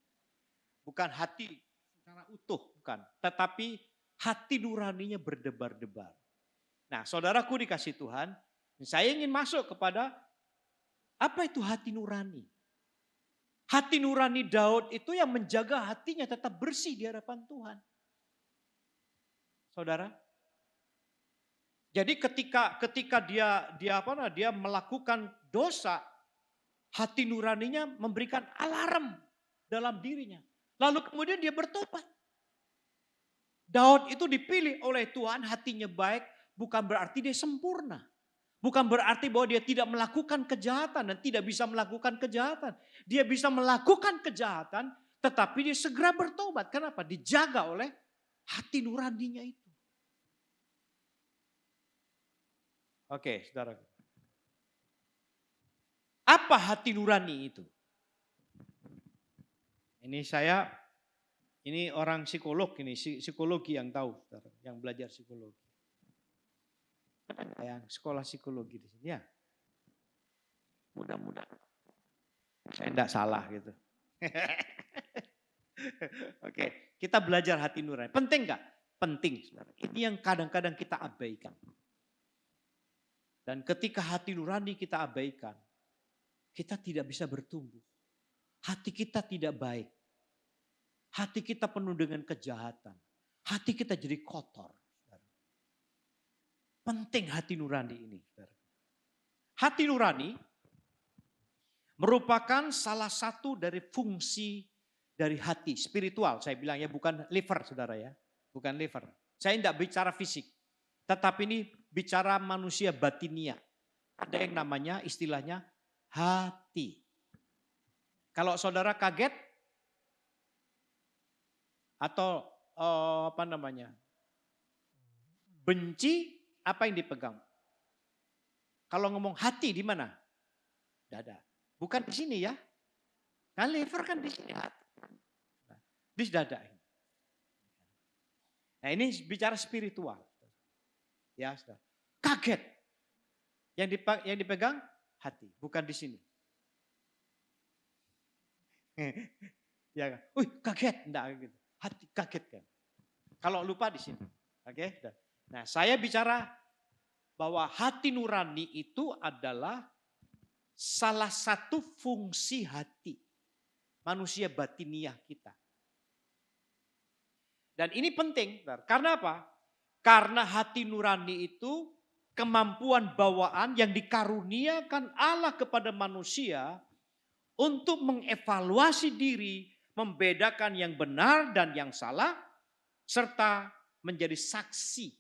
Bukan hati secara utuh, bukan. Tetapi hati nuraninya berdebar-debar. Nah, saudaraku dikasih Tuhan, saya ingin masuk kepada apa itu hati nurani. Hati nurani Daud itu yang menjaga hatinya tetap bersih di hadapan Tuhan. Saudara. Jadi ketika dia melakukan dosa, hati nuraninya memberikan alarm dalam dirinya. Lalu kemudian dia bertobat. Daud itu dipilih oleh Tuhan, hatinya baik, bukan berarti dia sempurna. Bukan berarti bahwa dia tidak melakukan kejahatan dan tidak bisa melakukan kejahatan. Dia bisa melakukan kejahatan tetapi dia segera bertobat. Kenapa? Dijaga oleh hati nuraninya itu. Oke, saudara. Apa hati nurani itu? Ini orang psikolog, ini psikologi yang tahu, saudara, yang belajar psikologi. Yang sekolah psikologi di sini ya. Mudah-mudahan saya tidak salah gitu. Oke, kita belajar hati nurani. Penting enggak? Penting, saudara. Ini yang kadang-kadang kita abaikan. Dan ketika hati nurani kita abaikan, kita tidak bisa bertumbuh. Hati kita tidak baik. Hati kita penuh dengan kejahatan. Hati kita jadi kotor. Penting hati nurani ini. Hati nurani merupakan salah satu dari fungsi dari hati spiritual. Saya bilang ya bukan liver saudara ya. Bukan liver. Saya tidak bicara fisik. Tetapi ini bicara manusia batinia. Ada yang namanya istilahnya hati hati. Kalau saudara kaget atau benci, apa yang dipegang? Kalau ngomong hati di mana? Dada. Bukan di sini ya. Nah, liver kan di sini. Di dada. Nah, ini bicara spiritual. Ya, saudara. Kaget. Yang dipegang hati, bukan di sini. Ya, kaget, enggak gitu. Hati kaget kan. Kalau lupa di sini. Oke. Nah, saya bicara bahwa hati nurani itu adalah salah satu fungsi hati manusia batiniah kita. Dan ini penting, karena apa? Karena hati nurani itu kemampuan bawaan yang dikaruniakan Allah kepada manusia untuk mengevaluasi diri, membedakan yang benar dan yang salah, serta menjadi saksi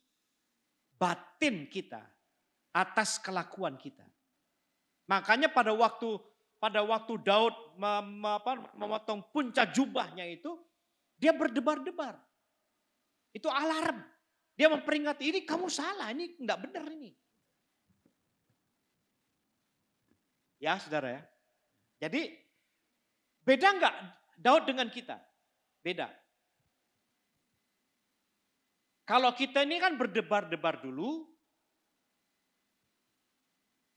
batin kita atas kelakuan kita. Makanya pada waktu Daud memotong puncak jubahnya itu, dia berdebar-debar. Itu alarm. Dia memperingati, ini kamu salah, ini enggak benar ini. Ya saudara ya. Jadi beda enggak Daud dengan kita? Beda. Kalau kita ini kan berdebar-debar dulu.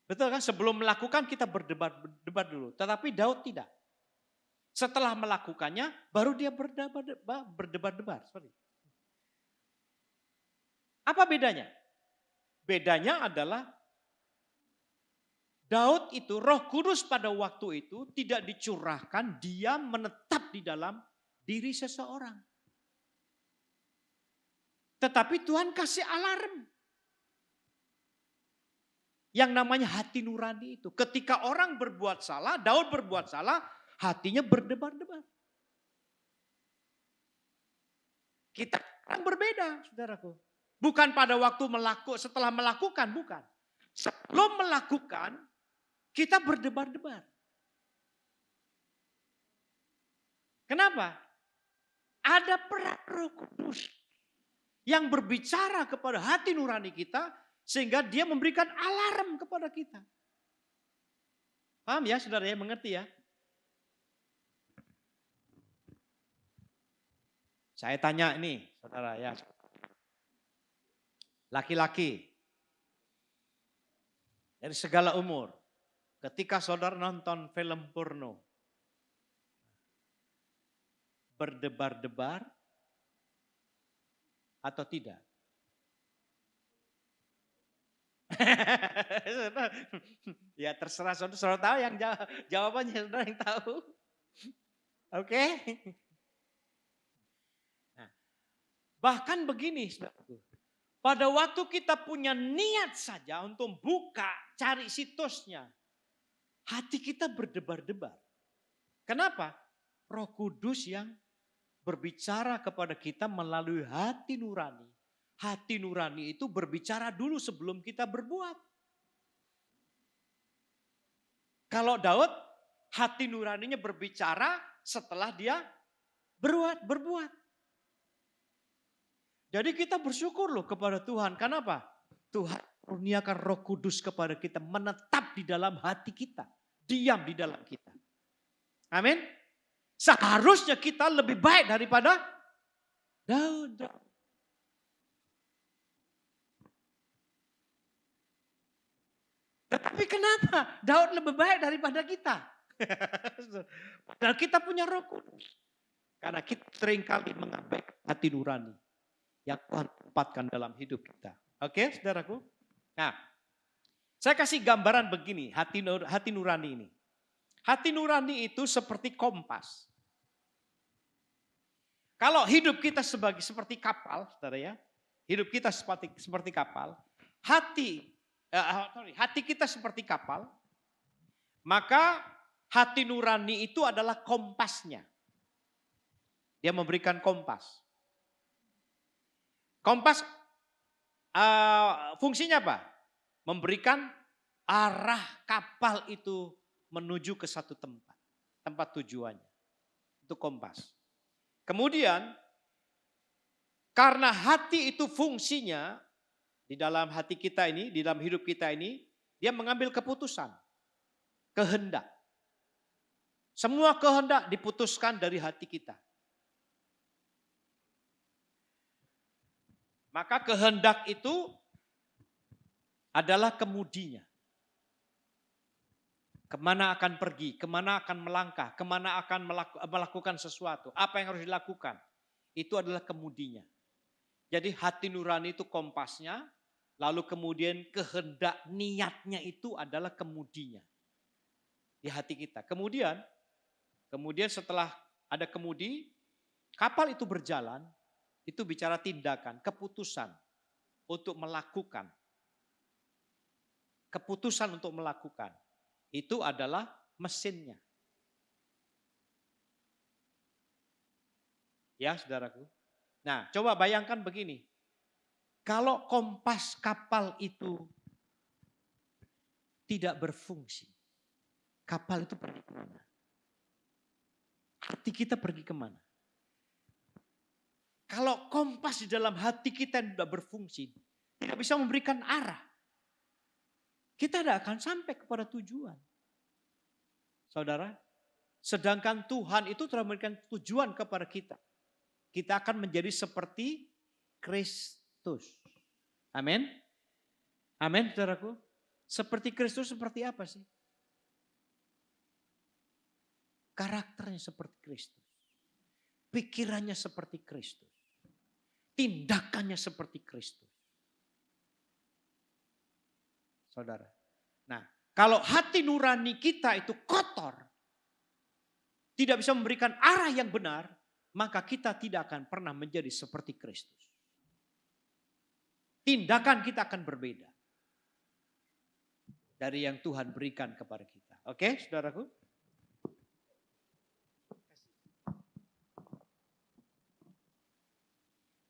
Betul kan? Sebelum melakukan kita berdebar dulu. Tetapi Daud tidak. Setelah melakukannya baru dia berdebar-debar. Apa bedanya? Bedanya adalah Daud itu, Roh Kudus pada waktu itu tidak dicurahkan, dia menetap di dalam diri seseorang. Tetapi Tuhan kasih alarm. Yang namanya hati nurani itu. Ketika orang berbuat salah, Daud berbuat salah, hatinya berdebar-debar. Kita kan berbeda, saudaraku. Bukan pada waktu setelah melakukan, bukan. Sebelum melakukan, kita berdebar-debar. Kenapa? Ada peran Roh Kudus yang berbicara kepada hati nurani kita, sehingga dia memberikan alarm kepada kita. Paham ya saudara ya, mengerti ya? Saya tanya ini saudara ya. Laki-laki dari segala umur, ketika saudara nonton film porno, berdebar-debar atau tidak? Ya terserah saudara tahu, yang jawabannya saudara yang tahu. Oke. Nah, bahkan begini saudaraku. Pada waktu kita punya niat saja untuk buka, cari situsnya, hati kita berdebar-debar. Kenapa? Roh Kudus yang berbicara kepada kita melalui hati nurani. Hati nurani itu berbicara dulu sebelum kita berbuat. Kalau Daud, hati nuraninya berbicara setelah dia berbuat. Jadi kita bersyukur loh kepada Tuhan. Kenapa? Tuhan kurniakan Roh Kudus kepada kita, menetap di dalam hati kita, diam di dalam kita. Amin. Seharusnya kita lebih baik daripada Daud. Tetapi kenapa Daud lebih baik daripada kita? Padahal kita punya Roh Kudus. Karena kita seringkali mengabaikan hati nurani yang Tuhan tempatkan dalam hidup kita. Oke, saudaraku? Nah, saya kasih gambaran begini, hati nurani ini. Hati nurani itu seperti kompas. Kalau hidup kita seperti kapal, saudara ya. Hidup kita seperti kapal. Hati kita seperti kapal. Maka hati nurani itu adalah kompasnya. Dia memberikan kompas. Kompas fungsinya apa? Memberikan arah kapal itu menuju ke satu tempat. Tempat tujuannya. Itu kompas. Kemudian, karena hati itu fungsinya, di dalam hati kita ini, di dalam hidup kita ini, dia mengambil keputusan. Kehendak. Semua kehendak diputuskan dari hati kita. Maka kehendak itu adalah kemudinya. Kemana akan pergi, kemana akan melangkah, kemana akan melakukan sesuatu, apa yang harus dilakukan. Itu adalah kemudinya. Jadi hati nurani itu kompasnya, lalu kemudian kehendak niatnya itu adalah kemudinya. Di hati kita. Kemudian setelah ada kemudi, kapal itu berjalan, itu bicara tindakan, keputusan untuk melakukan. Keputusan untuk melakukan. Itu adalah mesinnya. Ya, saudaraku. Nah, coba bayangkan begini. Kalau kompas kapal itu tidak berfungsi, kapal itu pergi kemana? Hati kita pergi kemana? Kalau kompas di dalam hati kita tidak berfungsi, tidak bisa memberikan arah, kita tidak akan sampai kepada tujuan. Saudara, sedangkan Tuhan itu telah memberikan tujuan kepada kita. Kita akan menjadi seperti Kristus. Amin. Amin, saudaraku. Seperti Kristus seperti apa sih? Karakternya seperti Kristus. Pikirannya seperti Kristus. Tindakannya seperti Kristus. Saudara. Nah, kalau hati nurani kita itu kotor, tidak bisa memberikan arah yang benar, maka kita tidak akan pernah menjadi seperti Kristus. Tindakan kita akan berbeda dari yang Tuhan berikan kepada kita. Oke, saudaraku?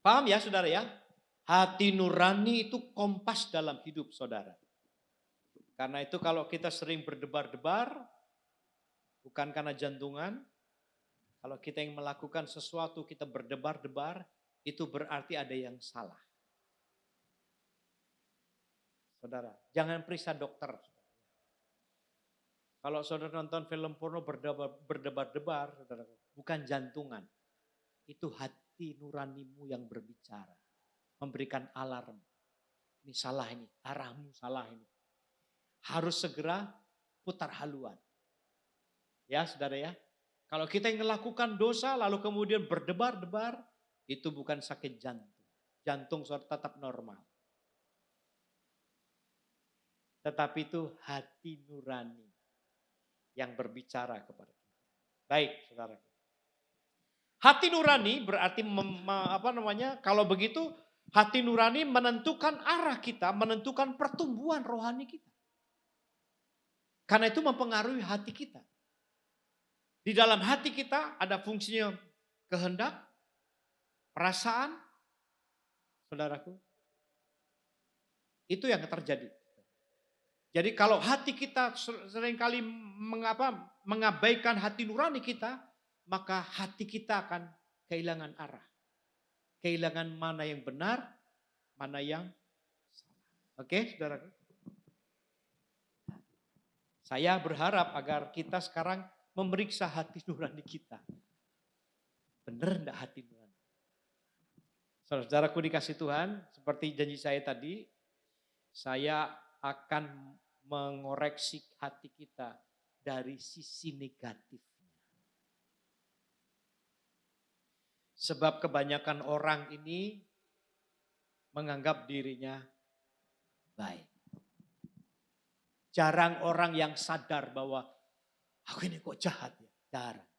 Paham ya, saudara ya? Hati nurani itu kompas dalam hidup saudara. Karena itu kalau kita sering berdebar-debar, bukan karena jantungan, kalau kita yang melakukan sesuatu kita berdebar-debar, itu berarti ada yang salah. Saudara, jangan periksa dokter. Kalau saudara nonton film porno berdebar-debar, saudara, bukan jantungan. Itu hati nuranimu yang berbicara. Memberikan alarm. Ini salah ini, arahmu salah ini. Harus segera putar haluan. Ya saudara ya. Kalau kita yang melakukan dosa lalu kemudian berdebar-debar, itu bukan sakit jantung. Jantung saudara tetap normal. Tetapi itu hati nurani yang berbicara kepada kita. Baik saudara. Hati nurani berarti kalau begitu hati nurani menentukan arah kita, menentukan pertumbuhan rohani kita. Karena itu mempengaruhi hati kita. Di dalam hati kita ada fungsinya kehendak, perasaan, saudaraku. Itu yang terjadi. Jadi kalau hati kita seringkali mengabaikan hati nurani kita, maka hati kita akan kehilangan arah. Kehilangan mana yang benar, mana yang salah. Oke, saudaraku. Saya berharap agar kita sekarang memeriksa hati nurani kita. Benar enggak hati nurani? Saudaraku dikasih Tuhan, seperti janji saya tadi, saya akan mengoreksi hati kita dari sisi negatifnya. Sebab kebanyakan orang ini menganggap dirinya baik. Jarang orang yang sadar bahwa aku ini kok jahat ya. Jarang.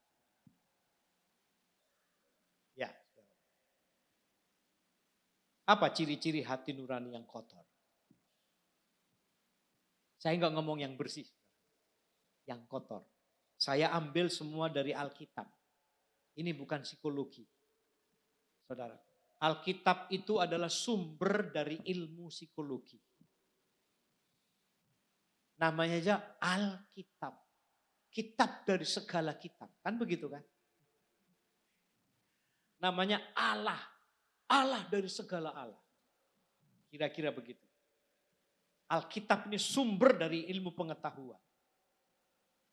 Ya. Apa ciri-ciri hati nurani yang kotor? Saya enggak ngomong yang bersih. Yang kotor. Saya ambil semua dari Alkitab. Ini bukan psikologi. Saudara. Alkitab itu adalah sumber dari ilmu psikologi. Namanya aja Alkitab. kitab dari segala kitab. Kan begitu kan? Namanya Allah. Allah dari segala Allah. Kira-kira begitu. Alkitab ini sumber dari ilmu pengetahuan.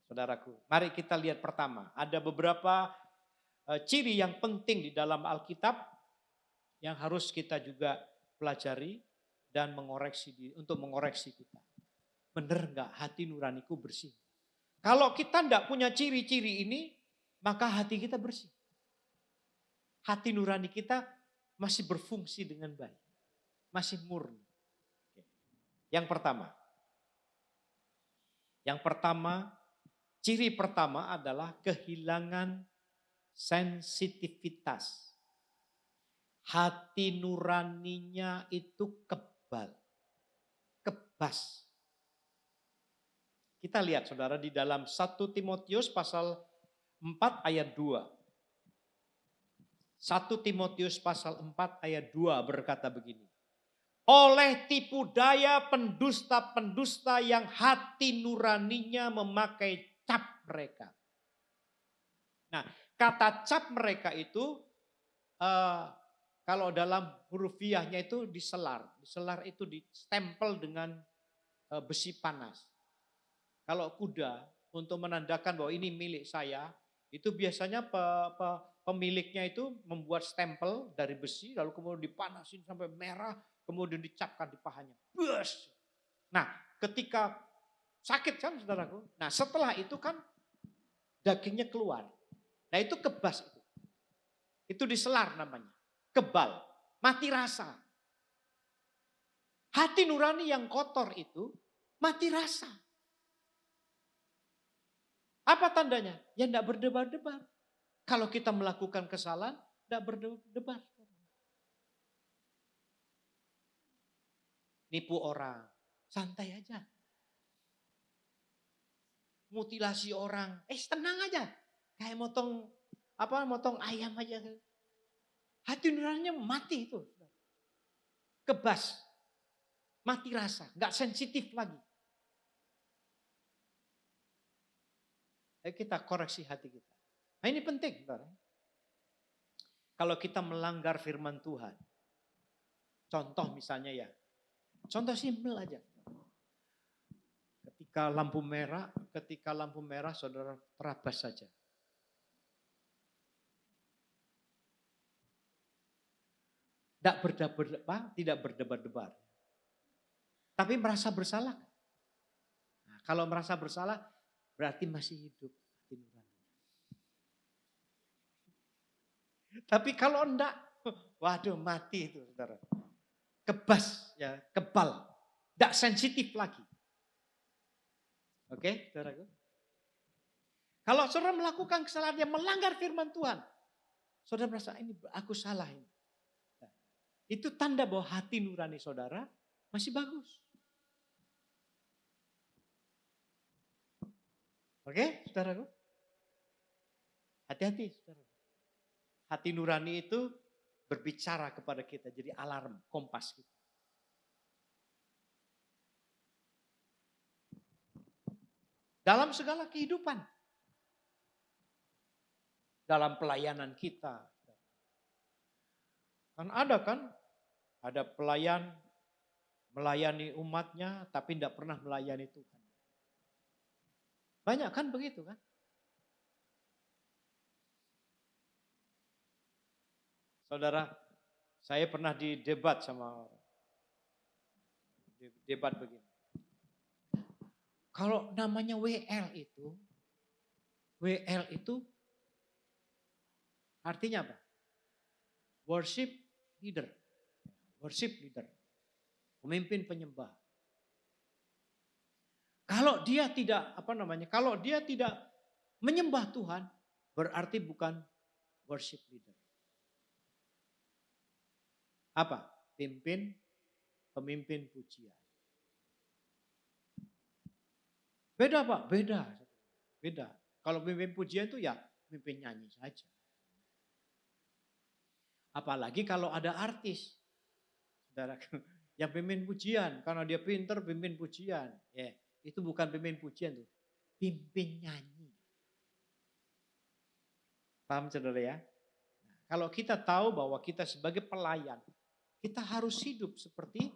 Saudaraku, mari kita lihat pertama. Ada beberapa ciri yang penting di dalam Alkitab yang harus kita juga pelajari dan untuk mengoreksi kita. Benar enggak hati nuraniku bersih? Kalau kita enggak punya ciri-ciri ini, maka hati kita bersih. Hati nurani kita masih berfungsi dengan baik. Masih murni. Yang pertama, ciri pertama adalah kehilangan sensitivitas. Hati nuraninya itu kebal, kebas. Kita lihat saudara di dalam 1 Timotius pasal 4 ayat 2. 1 Timotius pasal 4 ayat 2 berkata begini. Oleh tipu daya pendusta-pendusta yang hati nuraninya memakai cap mereka. Nah, kata cap mereka itu kalau dalam hurufiahnya itu diselar. Diselar itu ditempel dengan besi panas. Kalau kuda untuk menandakan bahwa ini milik saya, itu biasanya pemiliknya itu membuat stempel dari besi lalu kemudian dipanasin sampai merah. Kemudian dicapkan di pahanya. Bus. Nah, ketika sakit kan saudaraku. Nah, setelah itu kan dagingnya keluar. Nah, itu kebas itu. Itu diselar namanya. Kebal. Mati rasa. Hati nurani yang kotor itu mati rasa. Apa tandanya? Ya enggak berdebar-debar. Kalau kita melakukan kesalahan, enggak berdebar. Nipu orang, santai aja. Mutilasi orang, tenang aja. Kayak motong ayam aja. Hati nuraninya mati itu. Kebas. Mati rasa, enggak sensitif lagi. Ayo kita koreksi hati kita. Nah ini penting. Saudara. Kalau kita melanggar firman Tuhan. Contoh misalnya ya. Contoh simpel aja. Ketika lampu merah saudara terabas saja. Tidak berdebar-debar. Tapi merasa bersalah. Nah, kalau merasa bersalah berarti masih hidup hati nurani. Tapi kalau enggak, waduh mati itu saudara. Kebas, ya, kebal, tidak sensitif lagi. Oke, saudaraku. Kalau saudara melakukan kesalahan yang melanggar firman Tuhan, saudara merasa ini aku salah ini. Nah, itu tanda bahwa hati nurani saudara masih bagus. Oke, saudaraku. Hati-hati, saudara. Hati nurani itu berbicara kepada kita, jadi alarm, kompas kita. Dalam segala kehidupan. Dalam pelayanan kita. Ada pelayan melayani umatnya tapi tidak pernah melayani Tuhan. Banyak kan begitu kan? Saudara, saya pernah didebat sama debat begini. Kalau namanya WL itu artinya apa? Worship leader. Pemimpin penyembah. Kalau dia tidak menyembah Tuhan, berarti bukan worship leader. Apa? Pemimpin pujian. Beda Pak, beda. Kalau pemimpin pujian itu ya pemimpin nyanyi saja. Apalagi kalau ada artis. Saudara, yang pimpin pujian, karena dia pinter pimpin pujian. Ya, itu bukan pimpin pujian tuh, pimpin nyanyi. Paham saudara ya? Kalau kita tahu bahwa kita sebagai pelayan, kita harus hidup seperti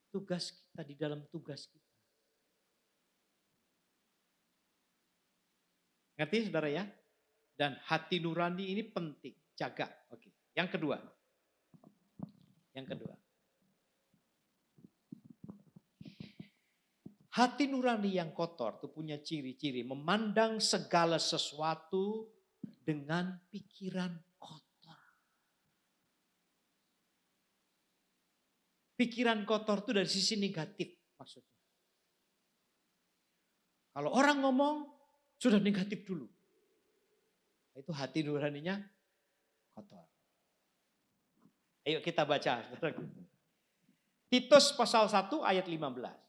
tugas kita di dalam tugas kita. Ngerti saudara ya? Dan hati nurani ini penting, jaga. Oke. Yang kedua. Hati nurani yang kotor itu punya ciri-ciri memandang segala sesuatu dengan pikiran kotor. Pikiran kotor itu dari sisi negatif maksudnya. Kalau orang ngomong sudah negatif dulu. Itu hati nuraninya kotor. Ayo kita baca. Titus pasal 1 ayat 15.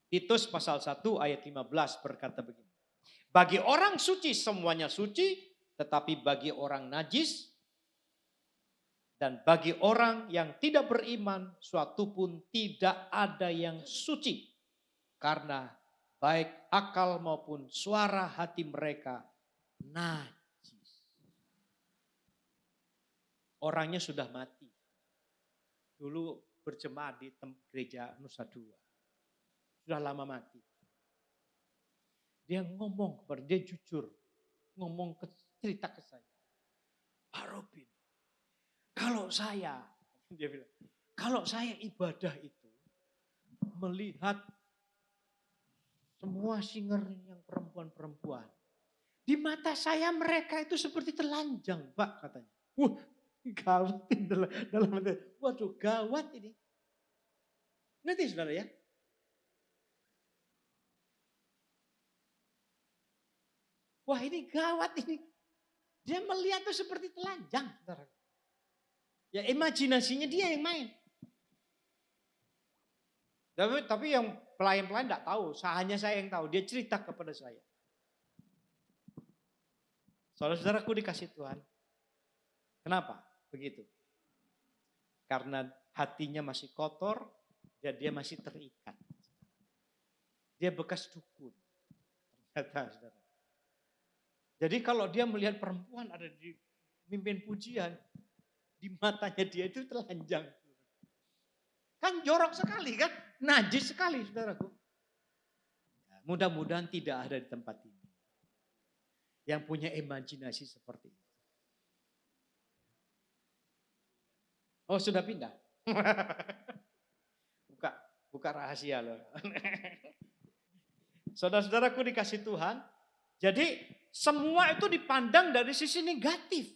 Titus pasal 1 ayat 15 berkata begini. Bagi orang suci semuanya suci, tetapi bagi orang najis dan bagi orang yang tidak beriman suatu pun tidak ada yang suci. Karena baik akal maupun suara hati mereka najis. Orangnya sudah mati. Dulu berjemaat di gereja Nusa Dua. Sudah lama mati. Dia ngomong kepada dia jujur. Ngomong cerita ke saya. Pak Robin, kalau saya, dia bilang, kalau saya ibadah itu melihat semua singer yang perempuan-perempuan. Di mata saya mereka itu seperti telanjang, Pak, katanya. Wah, gawat dalam hati. Waduh, gawat ini. Ngerti saudara ya? Wah, ini gawat ini. Dia melihat itu seperti telanjang, saudara. Ya imajinasinya dia yang main. Tapi yang pelayan-pelayan enggak tahu, hanya saya yang tahu. Dia cerita kepada saya. Saudara-saudaraku dikasih Tuhan. Kenapa begitu? Karena hatinya masih kotor dan dia masih terikat. Dia bekas dukun. Saudara. Jadi kalau dia melihat perempuan ada di mimpin pujian, di matanya dia itu telanjang. Kan jorok sekali kan, najis sekali saudaraku. Mudah-mudahan tidak ada di tempat ini yang punya imajinasi seperti itu. Oh sudah pindah? buka rahasia loh. Saudara-saudaraku dikasih Tuhan. Jadi semua itu dipandang dari sisi negatif.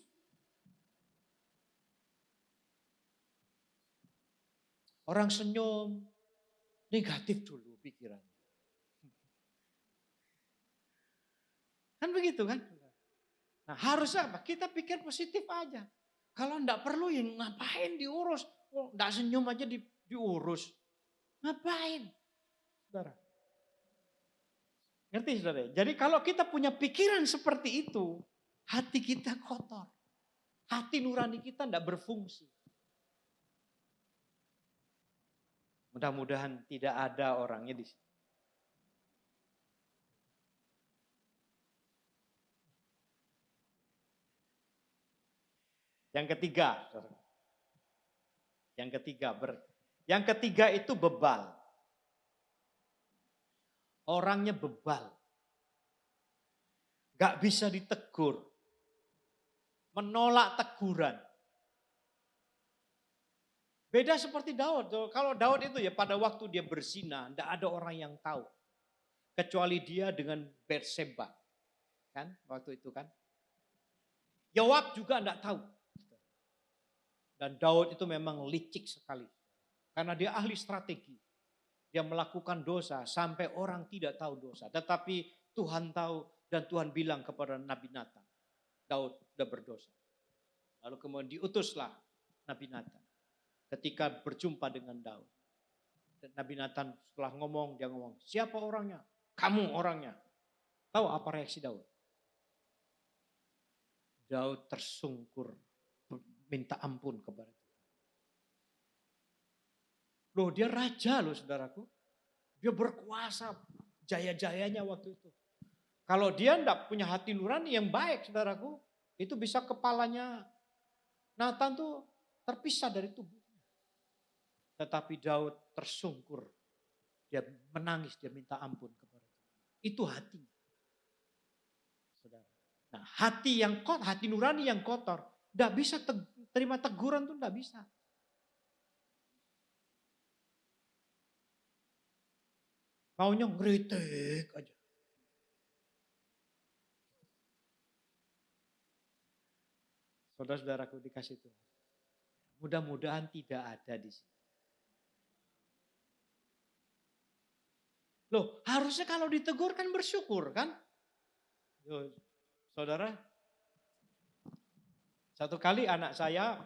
Orang senyum, negatif dulu pikirannya. Kan begitu kan? Nah harusnya apa? Kita pikir positif aja. Kalau enggak perlu ya ngapain diurus. Oh, enggak senyum aja diurus. Ngapain? Saudara. Ngerti saudara? Jadi kalau kita punya pikiran seperti itu, hati kita kotor. Hati nurani kita enggak berfungsi. Mudah-mudahan tidak ada orangnya di sini. Yang ketiga itu bebal. Orangnya bebal. Gak bisa ditegur. Menolak teguran. Beda seperti Daud. Kalau Daud itu ya pada waktu dia berzina, tidak ada orang yang tahu. Kecuali dia dengan Batseba. Kan waktu itu kan. Yoab juga tidak tahu. Dan Daud itu memang licik sekali. Karena dia ahli strategi. Dia melakukan dosa sampai orang tidak tahu dosa. Tetapi Tuhan tahu dan Tuhan bilang kepada Nabi Nathan. Daud sudah berdosa. Lalu kemudian diutuslah Nabi Nathan. Ketika berjumpa dengan Daud. Dan Nabi Nathan setelah ngomong, dia ngomong, siapa orangnya? Kamu orangnya. Tahu apa reaksi Daud? Daud tersungkur. Minta ampun kepada Tuhan. Loh dia raja loh saudaraku. Dia berkuasa jaya-jayanya waktu itu. Kalau dia tidak punya hati nurani yang baik, saudaraku, itu bisa kepalanya Nathan tuh terpisah dari tubuh. Tetapi Daud tersungkur. Dia menangis, dia minta ampun kepada Tuhan. Itu hatinya. Saudara. Nah, hati nurani yang kotor, tidak bisa terima teguran tuh tidak bisa. Maunya ngeritik aja. Saudara-saudaraku dikasih Tuhan. Mudah-mudahan tidak ada di sini. Loh, harusnya kalau ditegur kan bersyukur kan? Yo, saudara, satu kali anak saya,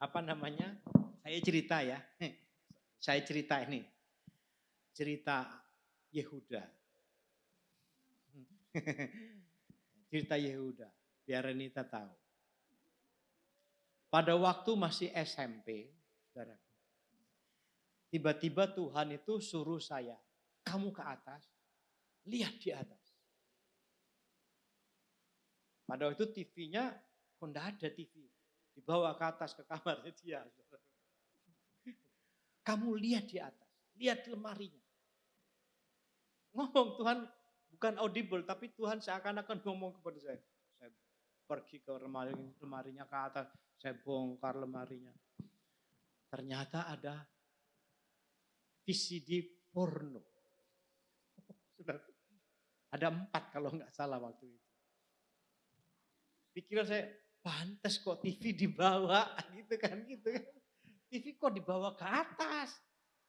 saya cerita ya. Saya cerita ini. Cerita Yehuda. Cerita Yehuda, biar Renita tahu. Pada waktu masih SMP, saudara, tiba-tiba Tuhan itu suruh saya, kamu ke atas, lihat di atas. Pada waktu TV-nya, kok enggak ada TV. Dibawa ke atas ke kamarnya dia. Kamu lihat di atas, lihat lemarinya. Ngomong Tuhan, bukan audible, tapi Tuhan seakan-akan ngomong kepada saya. Saya pergi ke lemarinya ke atas, saya bongkar lemarinya. Ternyata ada VCD porno. Ada 4 kalau nggak salah waktu itu. Pikiran saya, pantas kok TV dibawa gitu kan. TV kok dibawa ke atas.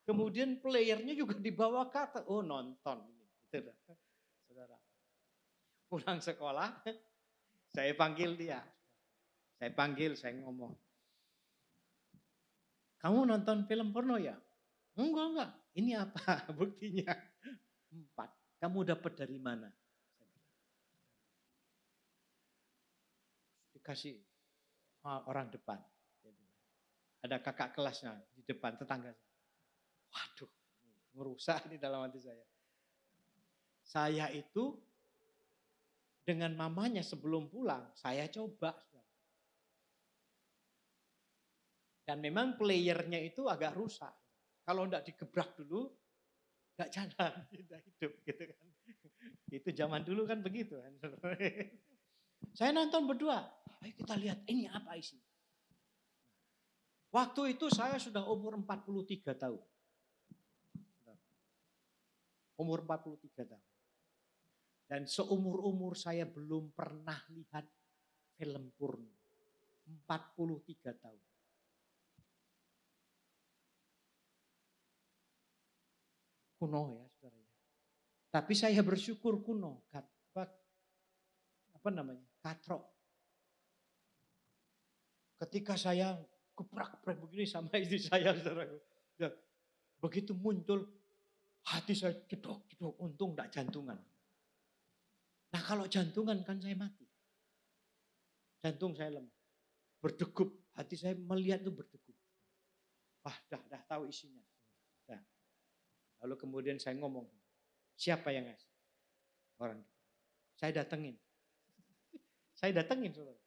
Kemudian playernya juga dibawa ke atas. Oh nonton. Gitu, saudara. Pulang sekolah, saya panggil dia. Saya ngomong. Kamu nonton film porno ya? Enggak. Ini apa buktinya? 4. Kamu dapat dari mana? Dikasih orang depan. Ada kakak kelasnya di depan, tetangga. Waduh, merusak ini dalam hati saya. Saya itu dengan mamanya sebelum pulang, saya coba. Dan memang playernya itu agak rusak. Kalau enggak digebrak dulu, enggak jalan, enggak hidup gitu kan. Itu zaman dulu kan begitu kan. Saya nonton berdua, ayo kita lihat ini apa isi. Waktu itu saya sudah umur 43 tahun. Umur 43 tahun. Dan seumur-umur saya belum pernah lihat film porno. 43 tahun. Kuno ya saudara. Tapi saya bersyukur kuno. Katrok. Ketika saya gebrak-gebrak begini sama istri saya saudara. Begitu muncul hati saya jedok. Untung enggak jantungan. Nah kalau jantungan kan saya mati. Jantung saya lemah. Berdegup. Hati saya melihat itu berdegup. Wah dah tahu isinya. Dah. Lalu kemudian saya ngomong. Siapa yang ngasih? Orang. Saya datengin. Saudara.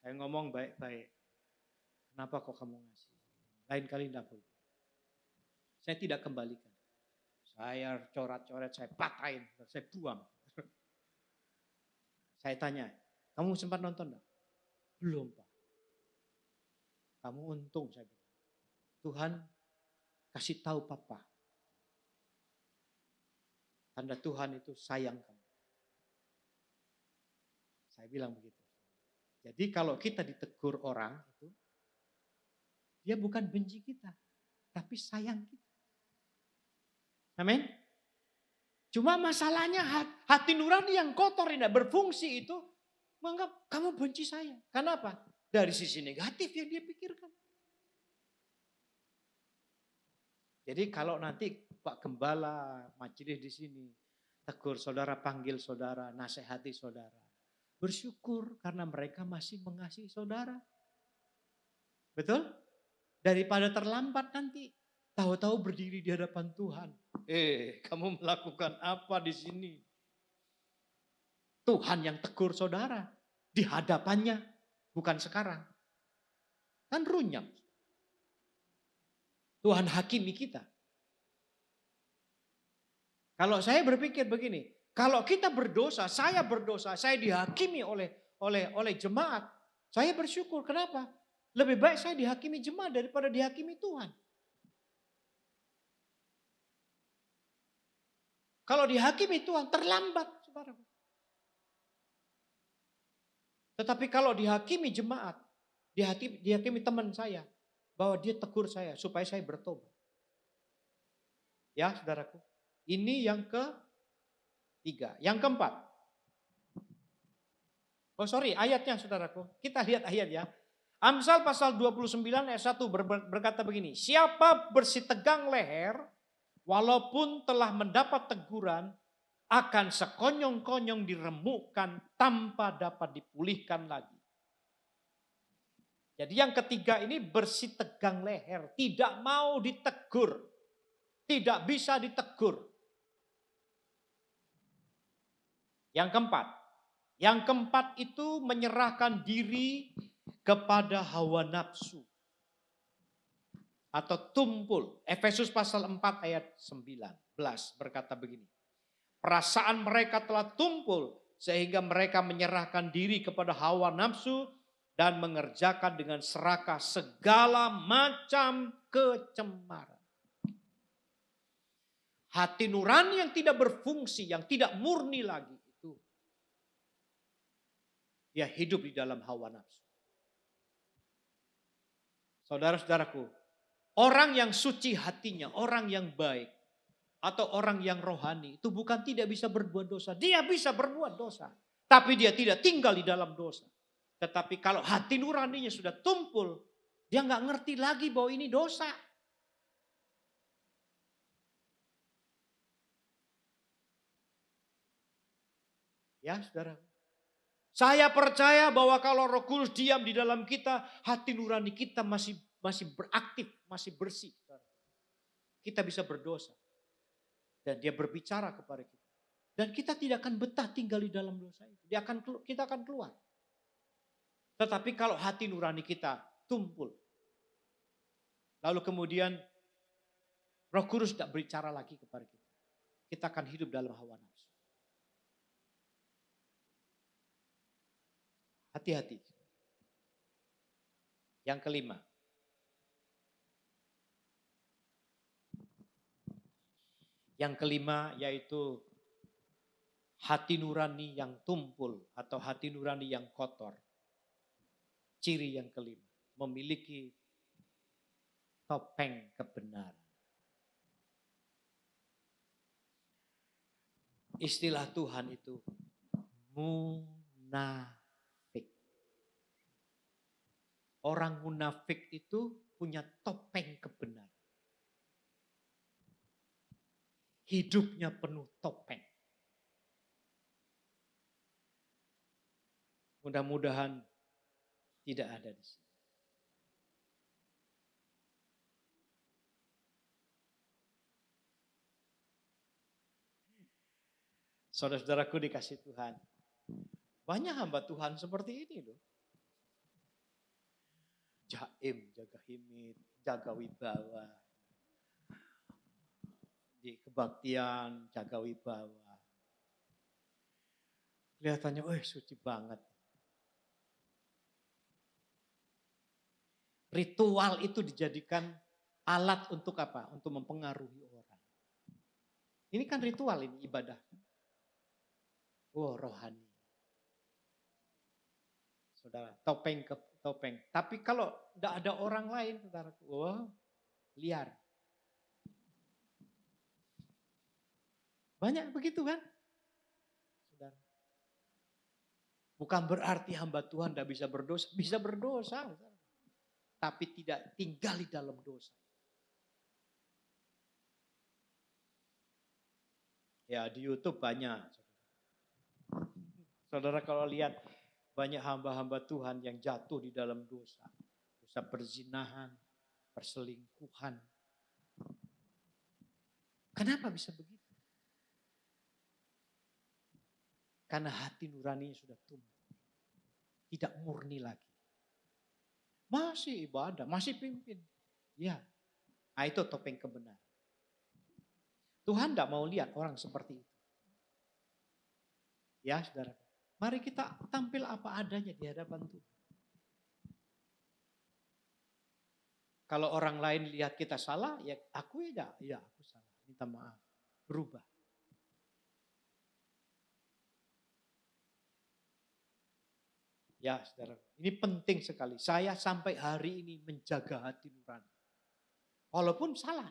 Saya ngomong baik-baik. Kenapa kok kamu ngasih? Lain kali enggak boleh. Saya tidak kembalikan. Saya coret-coret, saya patahin, saya buang. Saya tanya, kamu sempat nonton enggak? Belum Pak. Kamu untung saya bilang. Tuhan kasih tahu Papa. Tanda Tuhan itu sayang kamu. Saya bilang begitu. Jadi kalau kita ditegur orang itu, dia bukan benci kita, tapi sayang kita. Amin. Cuma masalahnya hati nurani yang kotor tidak berfungsi itu menganggap kamu benci saya. Kenapa? Dari sisi negatif yang dia pikirkan. Jadi kalau nanti Pak Gembala, majelis di sini, tegur saudara, panggil saudara, nasihati saudara. Bersyukur karena mereka masih mengasihi saudara. Betul? Daripada terlambat nanti, tahu-tahu berdiri di hadapan Tuhan. Kamu melakukan apa di sini? Tuhan yang tegur saudara di hadapannya, bukan sekarang. Kan runyam. Tuhan hakimi kita. Kalau saya berpikir begini, kalau kita berdosa, saya dihakimi oleh jemaat, saya bersyukur. Kenapa? Lebih baik saya dihakimi jemaat daripada dihakimi Tuhan. Kalau dihakimi Tuhan terlambat, saudara. Tetapi kalau dihakimi jemaat, dihakimi teman saya, bahwa dia tegur saya supaya saya bertobat. Ya, saudaraku. Ini yang ketiga. Yang keempat. Oh sorry, ayatnya saudaraku. Kita lihat ayat ya. Amsal pasal 29 ayat 1 berkata begini. Siapa bersih tegang leher, walaupun telah mendapat teguran, akan sekonyong-konyong diremukkan tanpa dapat dipulihkan lagi. Jadi yang ketiga ini bersih tegang leher. Tidak mau ditegur. Tidak bisa ditegur. Yang keempat. Yang keempat itu menyerahkan diri kepada hawa nafsu. Atau tumpul. Efesus pasal 4 ayat 19 berkata begini. Perasaan mereka telah tumpul sehingga mereka menyerahkan diri kepada hawa nafsu dan mengerjakan dengan serakah segala macam kecemaran. Hati nurani yang tidak berfungsi, yang tidak murni lagi itu. Dia hidup di dalam hawa nafsu. Saudara-saudaraku, orang yang suci hatinya, orang yang baik, atau orang yang rohani itu bukan tidak bisa berbuat dosa. Dia bisa berbuat dosa. Tapi dia tidak tinggal di dalam dosa. Tetapi kalau hati nuraninya sudah tumpul, dia nggak ngerti lagi bahwa ini dosa. Ya saudara. Saya percaya bahwa kalau Roh Kudus diam di dalam kita, hati nurani kita masih beraktif, masih bersih. Kita bisa berdosa. Dan dia berbicara kepada kita. Dan kita tidak akan betah tinggal di dalam dosa itu. Kita akan keluar. Tetapi kalau hati nurani kita tumpul. Lalu kemudian Roh Kudus tidak berbicara lagi kepada kita. Kita akan hidup dalam hawa nafsu. Hati-hati. Yang kelima. Yang kelima yaitu hati nurani yang tumpul atau hati nurani yang kotor. Ciri yang kelima, memiliki topeng kebenaran. Istilah Tuhan itu munafik. Orang munafik itu punya topeng kebenaran. Hidupnya penuh topeng. Mudah-mudahan tidak ada di sini. Saudara-saudaraku dikasih Tuhan. Banyak hamba Tuhan seperti ini loh. Jaim, jaga himit, jaga wibawa. Di kebaktian, jaga wibawa. Kelihatannya, suci banget. Ritual itu dijadikan alat untuk apa? Untuk mempengaruhi orang. Ini kan ritual, ini ibadah. Rohani. Saudara, topeng. Tapi kalau tidak ada orang lain, saudara, liar. Banyak begitu kan? Saudara. Bukan berarti hamba Tuhan tidak bisa berdosa. Bisa berdosa. Saudara. Tapi tidak tinggal di dalam dosa. Ya di YouTube banyak. Saudara kalau lihat banyak hamba-hamba Tuhan yang jatuh di dalam dosa. Dosa perzinahan, perselingkuhan. Kenapa bisa begitu? Karena hati nuraninya sudah tumbuh. Tidak murni lagi. Masih ibadah, masih pimpin. Ya, nah itu topeng kebenaran. Tuhan tidak mau lihat orang seperti itu. Ya saudara, mari kita tampil apa adanya di hadapan Tuhan. Kalau orang lain lihat kita salah, ya aku ya aku salah. Minta maaf, berubah. Ya saudara, ini penting sekali. Saya sampai hari ini menjaga hati nurani. Walaupun salah,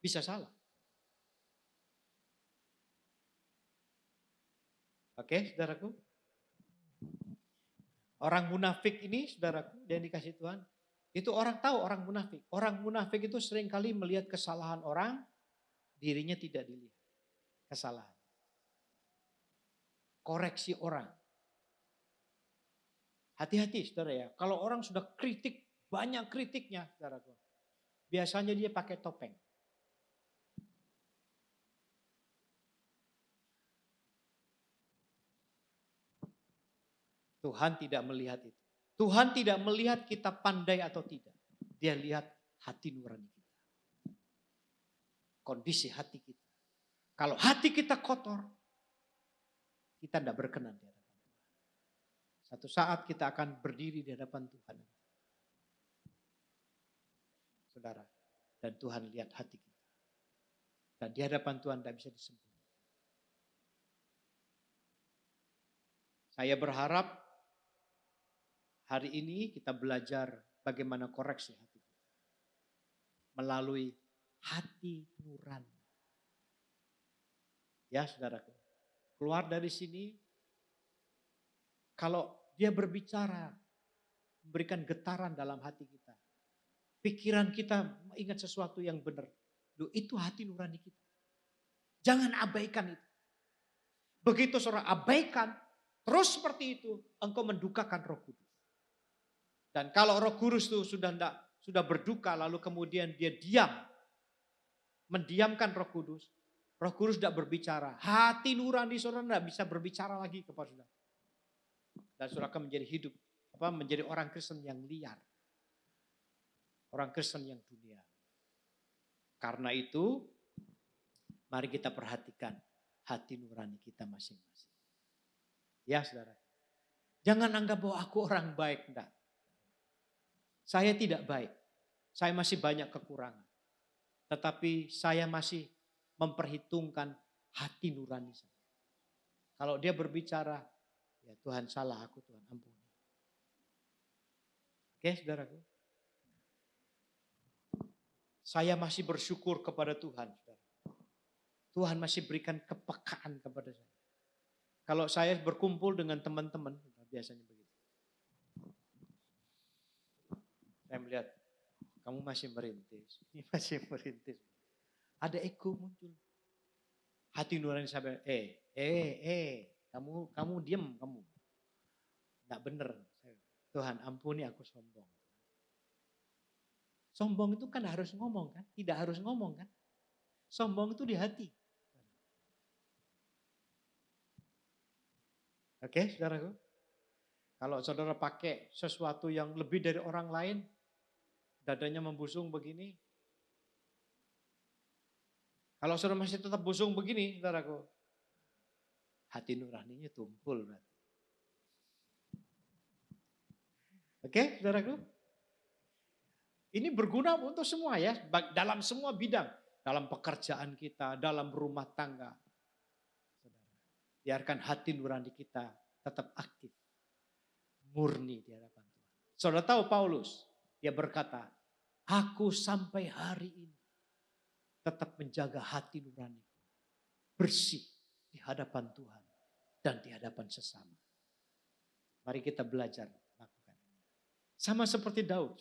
bisa salah. Oke, saudaraku. Orang munafik ini, saudaraku, yang dikasih Tuhan, itu orang tahu orang munafik. Orang munafik itu seringkali melihat kesalahan orang, dirinya tidak dilihat. Kesalahan. Koreksi orang. Hati-hati saudara ya, kalau orang sudah kritik, banyak kritiknya saudaraku. Biasanya dia pakai topeng. Tuhan tidak melihat itu. Tuhan tidak melihat kita pandai atau tidak. Dia lihat hati nurani kita. Kondisi hati kita. Kalau hati kita kotor, kita tidak berkenan di hadapan Tuhan. Satu saat kita akan berdiri di hadapan Tuhan. Saudara, dan Tuhan lihat hati kita. Dan di hadapan Tuhan tidak bisa disembunyikan. Saya berharap hari ini kita belajar bagaimana koreksi hati kita. Melalui hati nurani. Ya saudaraku, keluar dari sini, kalau dia berbicara, memberikan getaran dalam hati kita. Pikiran kita ingat sesuatu yang benar. Itu hati nurani kita. Jangan abaikan itu. Begitu saudara abaikan, terus seperti itu, engkau mendukakan Roh Kudus. Dan kalau Roh Kudus itu sudah berduka, lalu kemudian dia diam, mendiamkan Roh Kudus tidak berbicara. Hati nurani saudara tidak bisa berbicara lagi kepada saudara. Dan saudara akan menjadi hidup, menjadi orang Kristen yang liar. Orang Kristen yang dunia. Karena itu, mari kita perhatikan hati nurani kita masing-masing. Ya saudara. Jangan anggap bahwa aku orang baik. Enggak. Saya tidak baik. Saya masih banyak kekurangan. Tetapi saya masih memperhitungkan hati nurani saya. Kalau dia berbicara, ya Tuhan salah aku, Tuhan ampuni. Oke saudaraku. Saya masih bersyukur kepada Tuhan. Tuhan masih berikan kepekaan kepada saya. Kalau saya berkumpul dengan teman-teman, biasanya begitu. Saya melihat, kamu masih merintis. Ini masih merintis. Ada ego muncul. Hati nurani saya, kamu diam kamu. Enggak benar. Tuhan ampuni aku sombong. Sombong itu kan harus ngomong kan? Tidak harus ngomong kan? Sombong itu di hati. Oke, saudaraku. Kalau saudara pakai sesuatu yang lebih dari orang lain, dadanya membusung begini. Kalau saudara masih tetap busung begini, saudaraku, hati nuraninya tumpul. Oke, saudaraku. Ini berguna untuk semua ya, dalam semua bidang. Dalam pekerjaan kita, dalam rumah tangga. Biarkan hati nurani kita tetap aktif. Murni di hadapan Tuhan. Saudara tahu Paulus, dia berkata, aku sampai hari ini tetap menjaga hati nurani. Bersih di hadapan Tuhan dan di hadapan sesama. Mari kita belajar lakukan. Sama seperti Daud.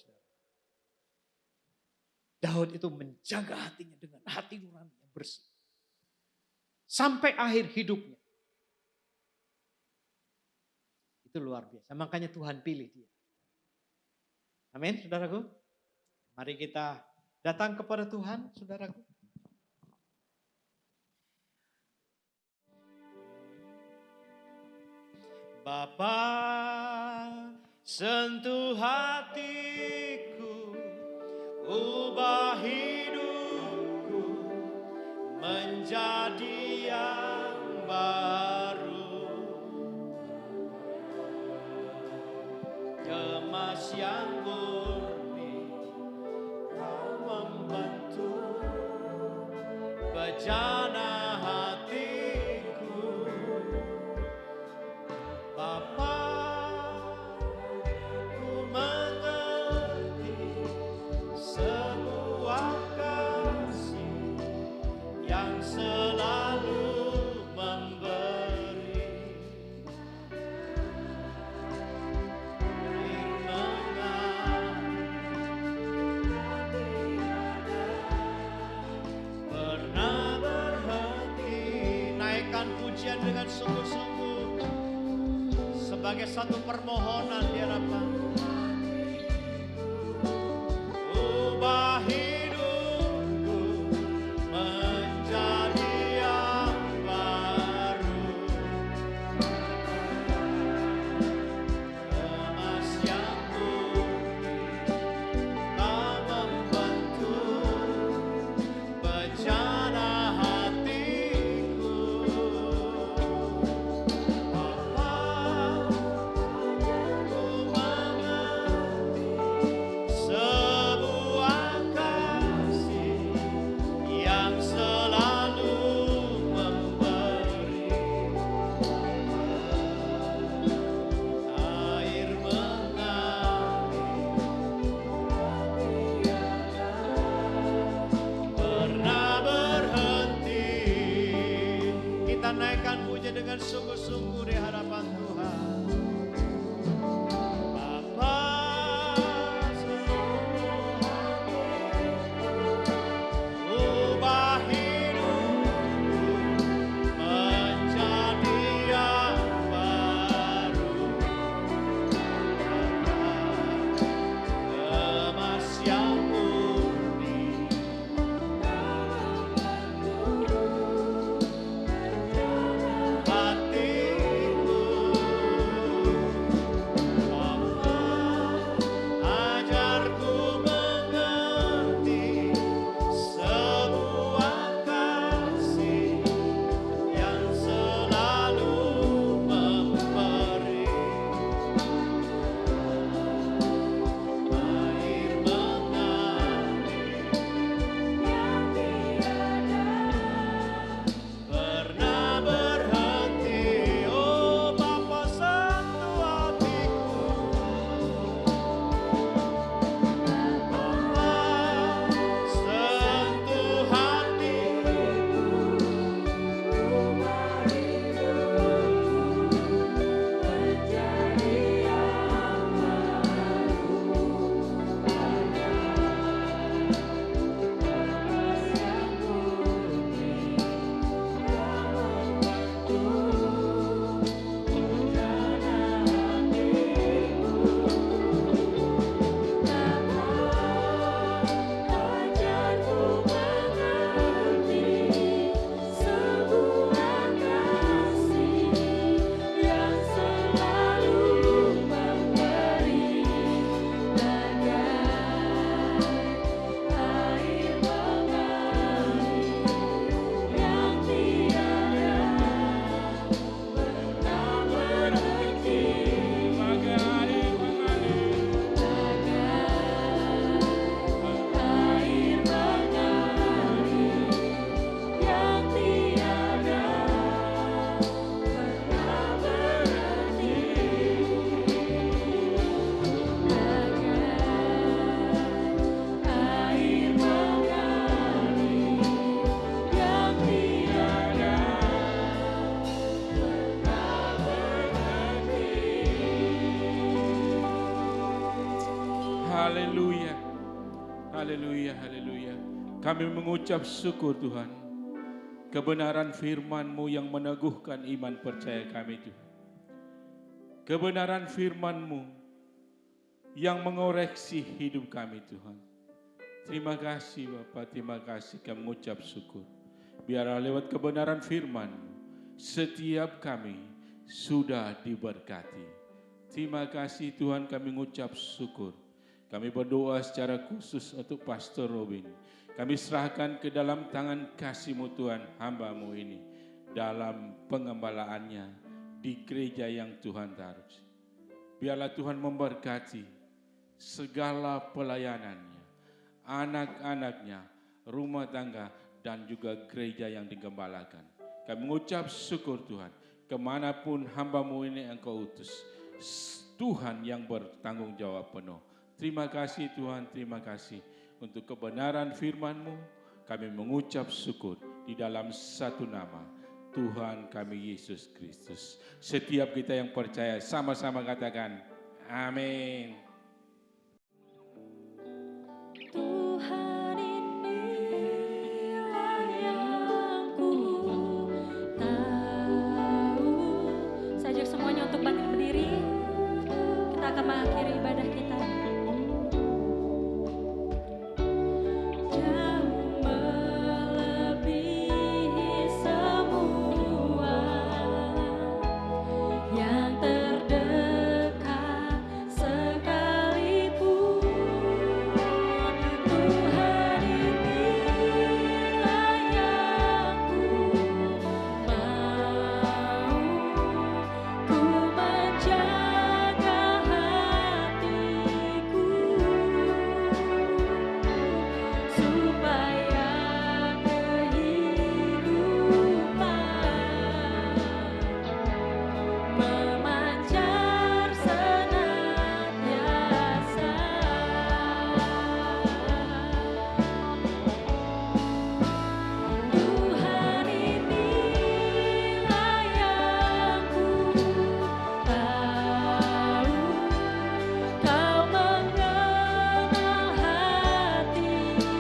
Daud itu menjaga hatinya dengan hati nurani yang bersih. Sampai akhir hidupnya. Itu luar biasa. Makanya Tuhan pilih dia. Amin, saudaraku. Mari kita datang kepada Tuhan, saudaraku. Bapa, sentuh hatiku, ubah hidupku menjadi yang baru. Emas yang murni, Kau membantu bejana hatiku. Bapa, ku mengerti sebuah kasih yang selalu memberi. Pernah berhenti, naikkan pujian dengan sungguh-sungguh sebagai satu permohonan di hadapan. Ubah hidupku menjadi yang baru. Emas yang murni, Kau membantu bejana hatiku. Bapa, ku mengerti sebuah kasih yang selalu memberi. Air mengalir, pernah berhenti. Kita naikkan puji dengan sungguh-sungguh di hadapan Tuhan. Bapa, ubah hidupku menjadi yang baru. Emas yang murni, hatiku. Bapa, ajarku mengerti sebuah kasih yang selalu memberi. Air mengalir, pernah berhenti. Oh Bapa, sentuh hatiku. Bapa, sentuh hatiku. Haleluya, haleluya, haleluya. Kami mengucap syukur Tuhan. Kebenaran firman-Mu yang meneguhkan iman percaya kami Tuhan. Kebenaran firman-Mu yang mengoreksi hidup kami Tuhan. Terima kasih Bapak, terima kasih kami mengucap syukur. Biarlah lewat kebenaran firman-Mu, setiap kami sudah diberkati. Terima kasih Tuhan, kami mengucap syukur. Kami berdoa secara khusus untuk Pastor Robin. Kami serahkan ke dalam tangan kasih-Mu Tuhan hamba-Mu ini. Dalam pengembalaannya di gereja yang Tuhan taruh. Biarlah Tuhan memberkati segala pelayanannya, anak-anaknya, rumah tangga, dan juga gereja yang digembalakan. Kami mengucap syukur Tuhan, kemanapun hamba-Mu ini Engkau utus, Tuhan yang bertanggung jawab penuh. Terima kasih Tuhan, terima kasih untuk kebenaran firman-Mu. Kami mengucap syukur di dalam satu nama, Tuhan kami Yesus Kristus. Setiap kita yang percaya sama-sama katakan, amin. Tuhan inilah yang ku tahu. Saya ajak semuanya untuk bangkit berdiri. Kita akan mengakhiri ibadah kita. Jauh melebihi semua yang terdekat sekalipun. Tuhan inilah yang ku menjaga hatiku supaya kehidupan memancar senantiasa. Tuhan inilah yang ku tahu, Kau mengenal hatiku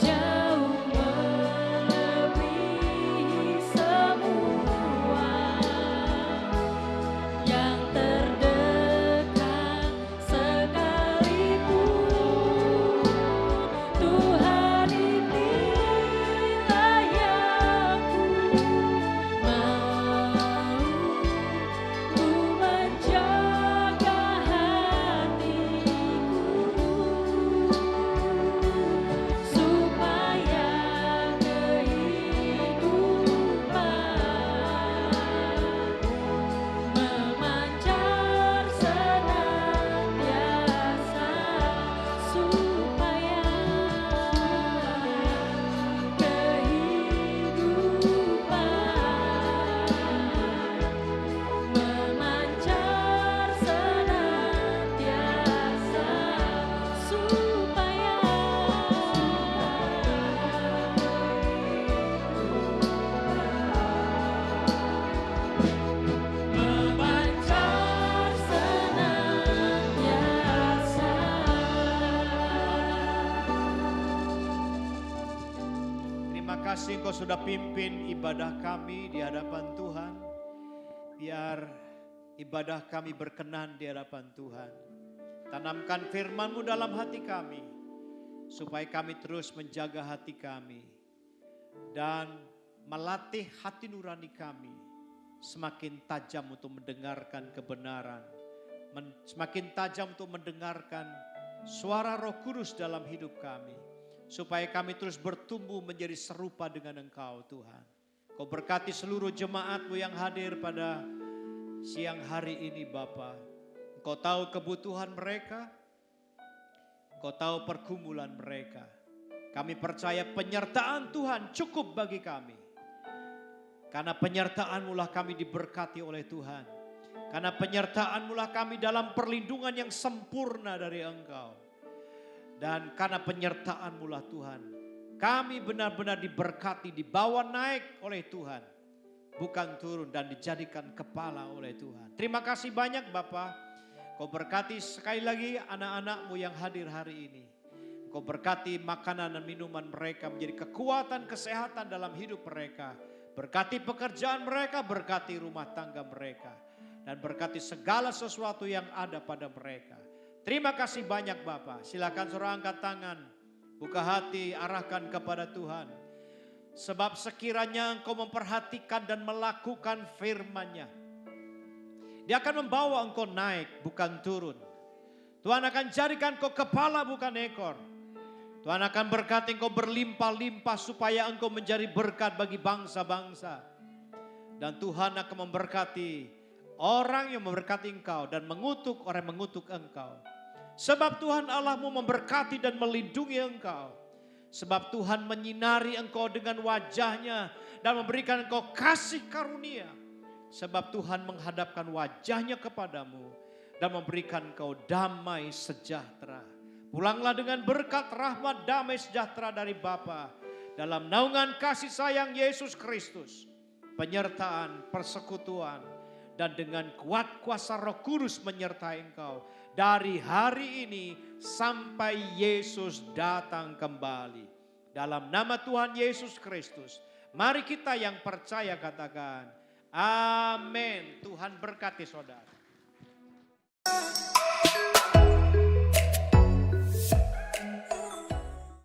jauh melebihi semua yang terdekat sekalipun. Tuhan inilah yang ku menjaga hatiku supaya kehidupan memancar senantiasa, supaya kehidupan memancar senantiasa, supaya memancar senantiasa. Terima kasih Engkau sudah pimpin ibadah kami di hadapan Tuhan. Biar ibadah kami berkenan di hadapan Tuhan. Tanamkan firman-Mu dalam hati kami, supaya kami terus menjaga hati kami dan melatih hati nurani kami semakin tajam untuk mendengarkan kebenaran, semakin tajam untuk mendengarkan suara Roh Kudus dalam hidup kami, supaya kami terus bertumbuh menjadi serupa dengan Engkau Tuhan. Kau berkati seluruh jemaat-Mu yang hadir pada siang hari ini Bapa. Engkau tahu kebutuhan mereka, Engkau tahu pergumulan mereka. Kami percaya penyertaan Tuhan cukup bagi kami. Karena penyertaan-Mu lah kami diberkati oleh Tuhan. Karena penyertaan-Mu lah kami dalam perlindungan yang sempurna dari Engkau. Dan karena penyertaan-Mu lah Tuhan, kami benar-benar diberkati, dibawa naik oleh Tuhan. Bukan turun dan dijadikan kepala oleh Tuhan. Terima kasih banyak Bapa. Kau berkati sekali lagi anak-anak-Mu yang hadir hari ini. Kau berkati makanan dan minuman mereka menjadi kekuatan kesehatan dalam hidup mereka. Berkati pekerjaan mereka, berkati rumah tangga mereka. Dan berkati segala sesuatu yang ada pada mereka. Terima kasih banyak Bapa. Silakan saudara angkat tangan, buka hati, arahkan kepada Tuhan. Sebab sekiranya engkau memperhatikan dan melakukan firman-Nya, Dia akan membawa engkau naik bukan turun. Tuhan akan jadikan engkau kepala bukan ekor. Tuhan akan berkati engkau berlimpah-limpah supaya engkau menjadi berkat bagi bangsa-bangsa. Dan Tuhan akan memberkati orang yang memberkati engkau dan mengutuk orang yang mengutuk engkau. Sebab Tuhan Allahmu memberkati dan melindungi engkau. Sebab Tuhan menyinari engkau dengan wajah-Nya dan memberikan engkau kasih karunia. Sebab Tuhan menghadapkan wajah-Nya kepadamu dan memberikan engkau damai sejahtera. Pulanglah dengan berkat, rahmat, damai sejahtera dari Bapa dalam naungan kasih sayang Yesus Kristus, penyertaan, persekutuan, dan dengan kuat kuasa Roh Kudus menyertai engkau dari hari ini sampai Yesus datang kembali. Dalam nama Tuhan Yesus Kristus, mari kita yang percaya katakan, amin. Tuhan berkati saudara.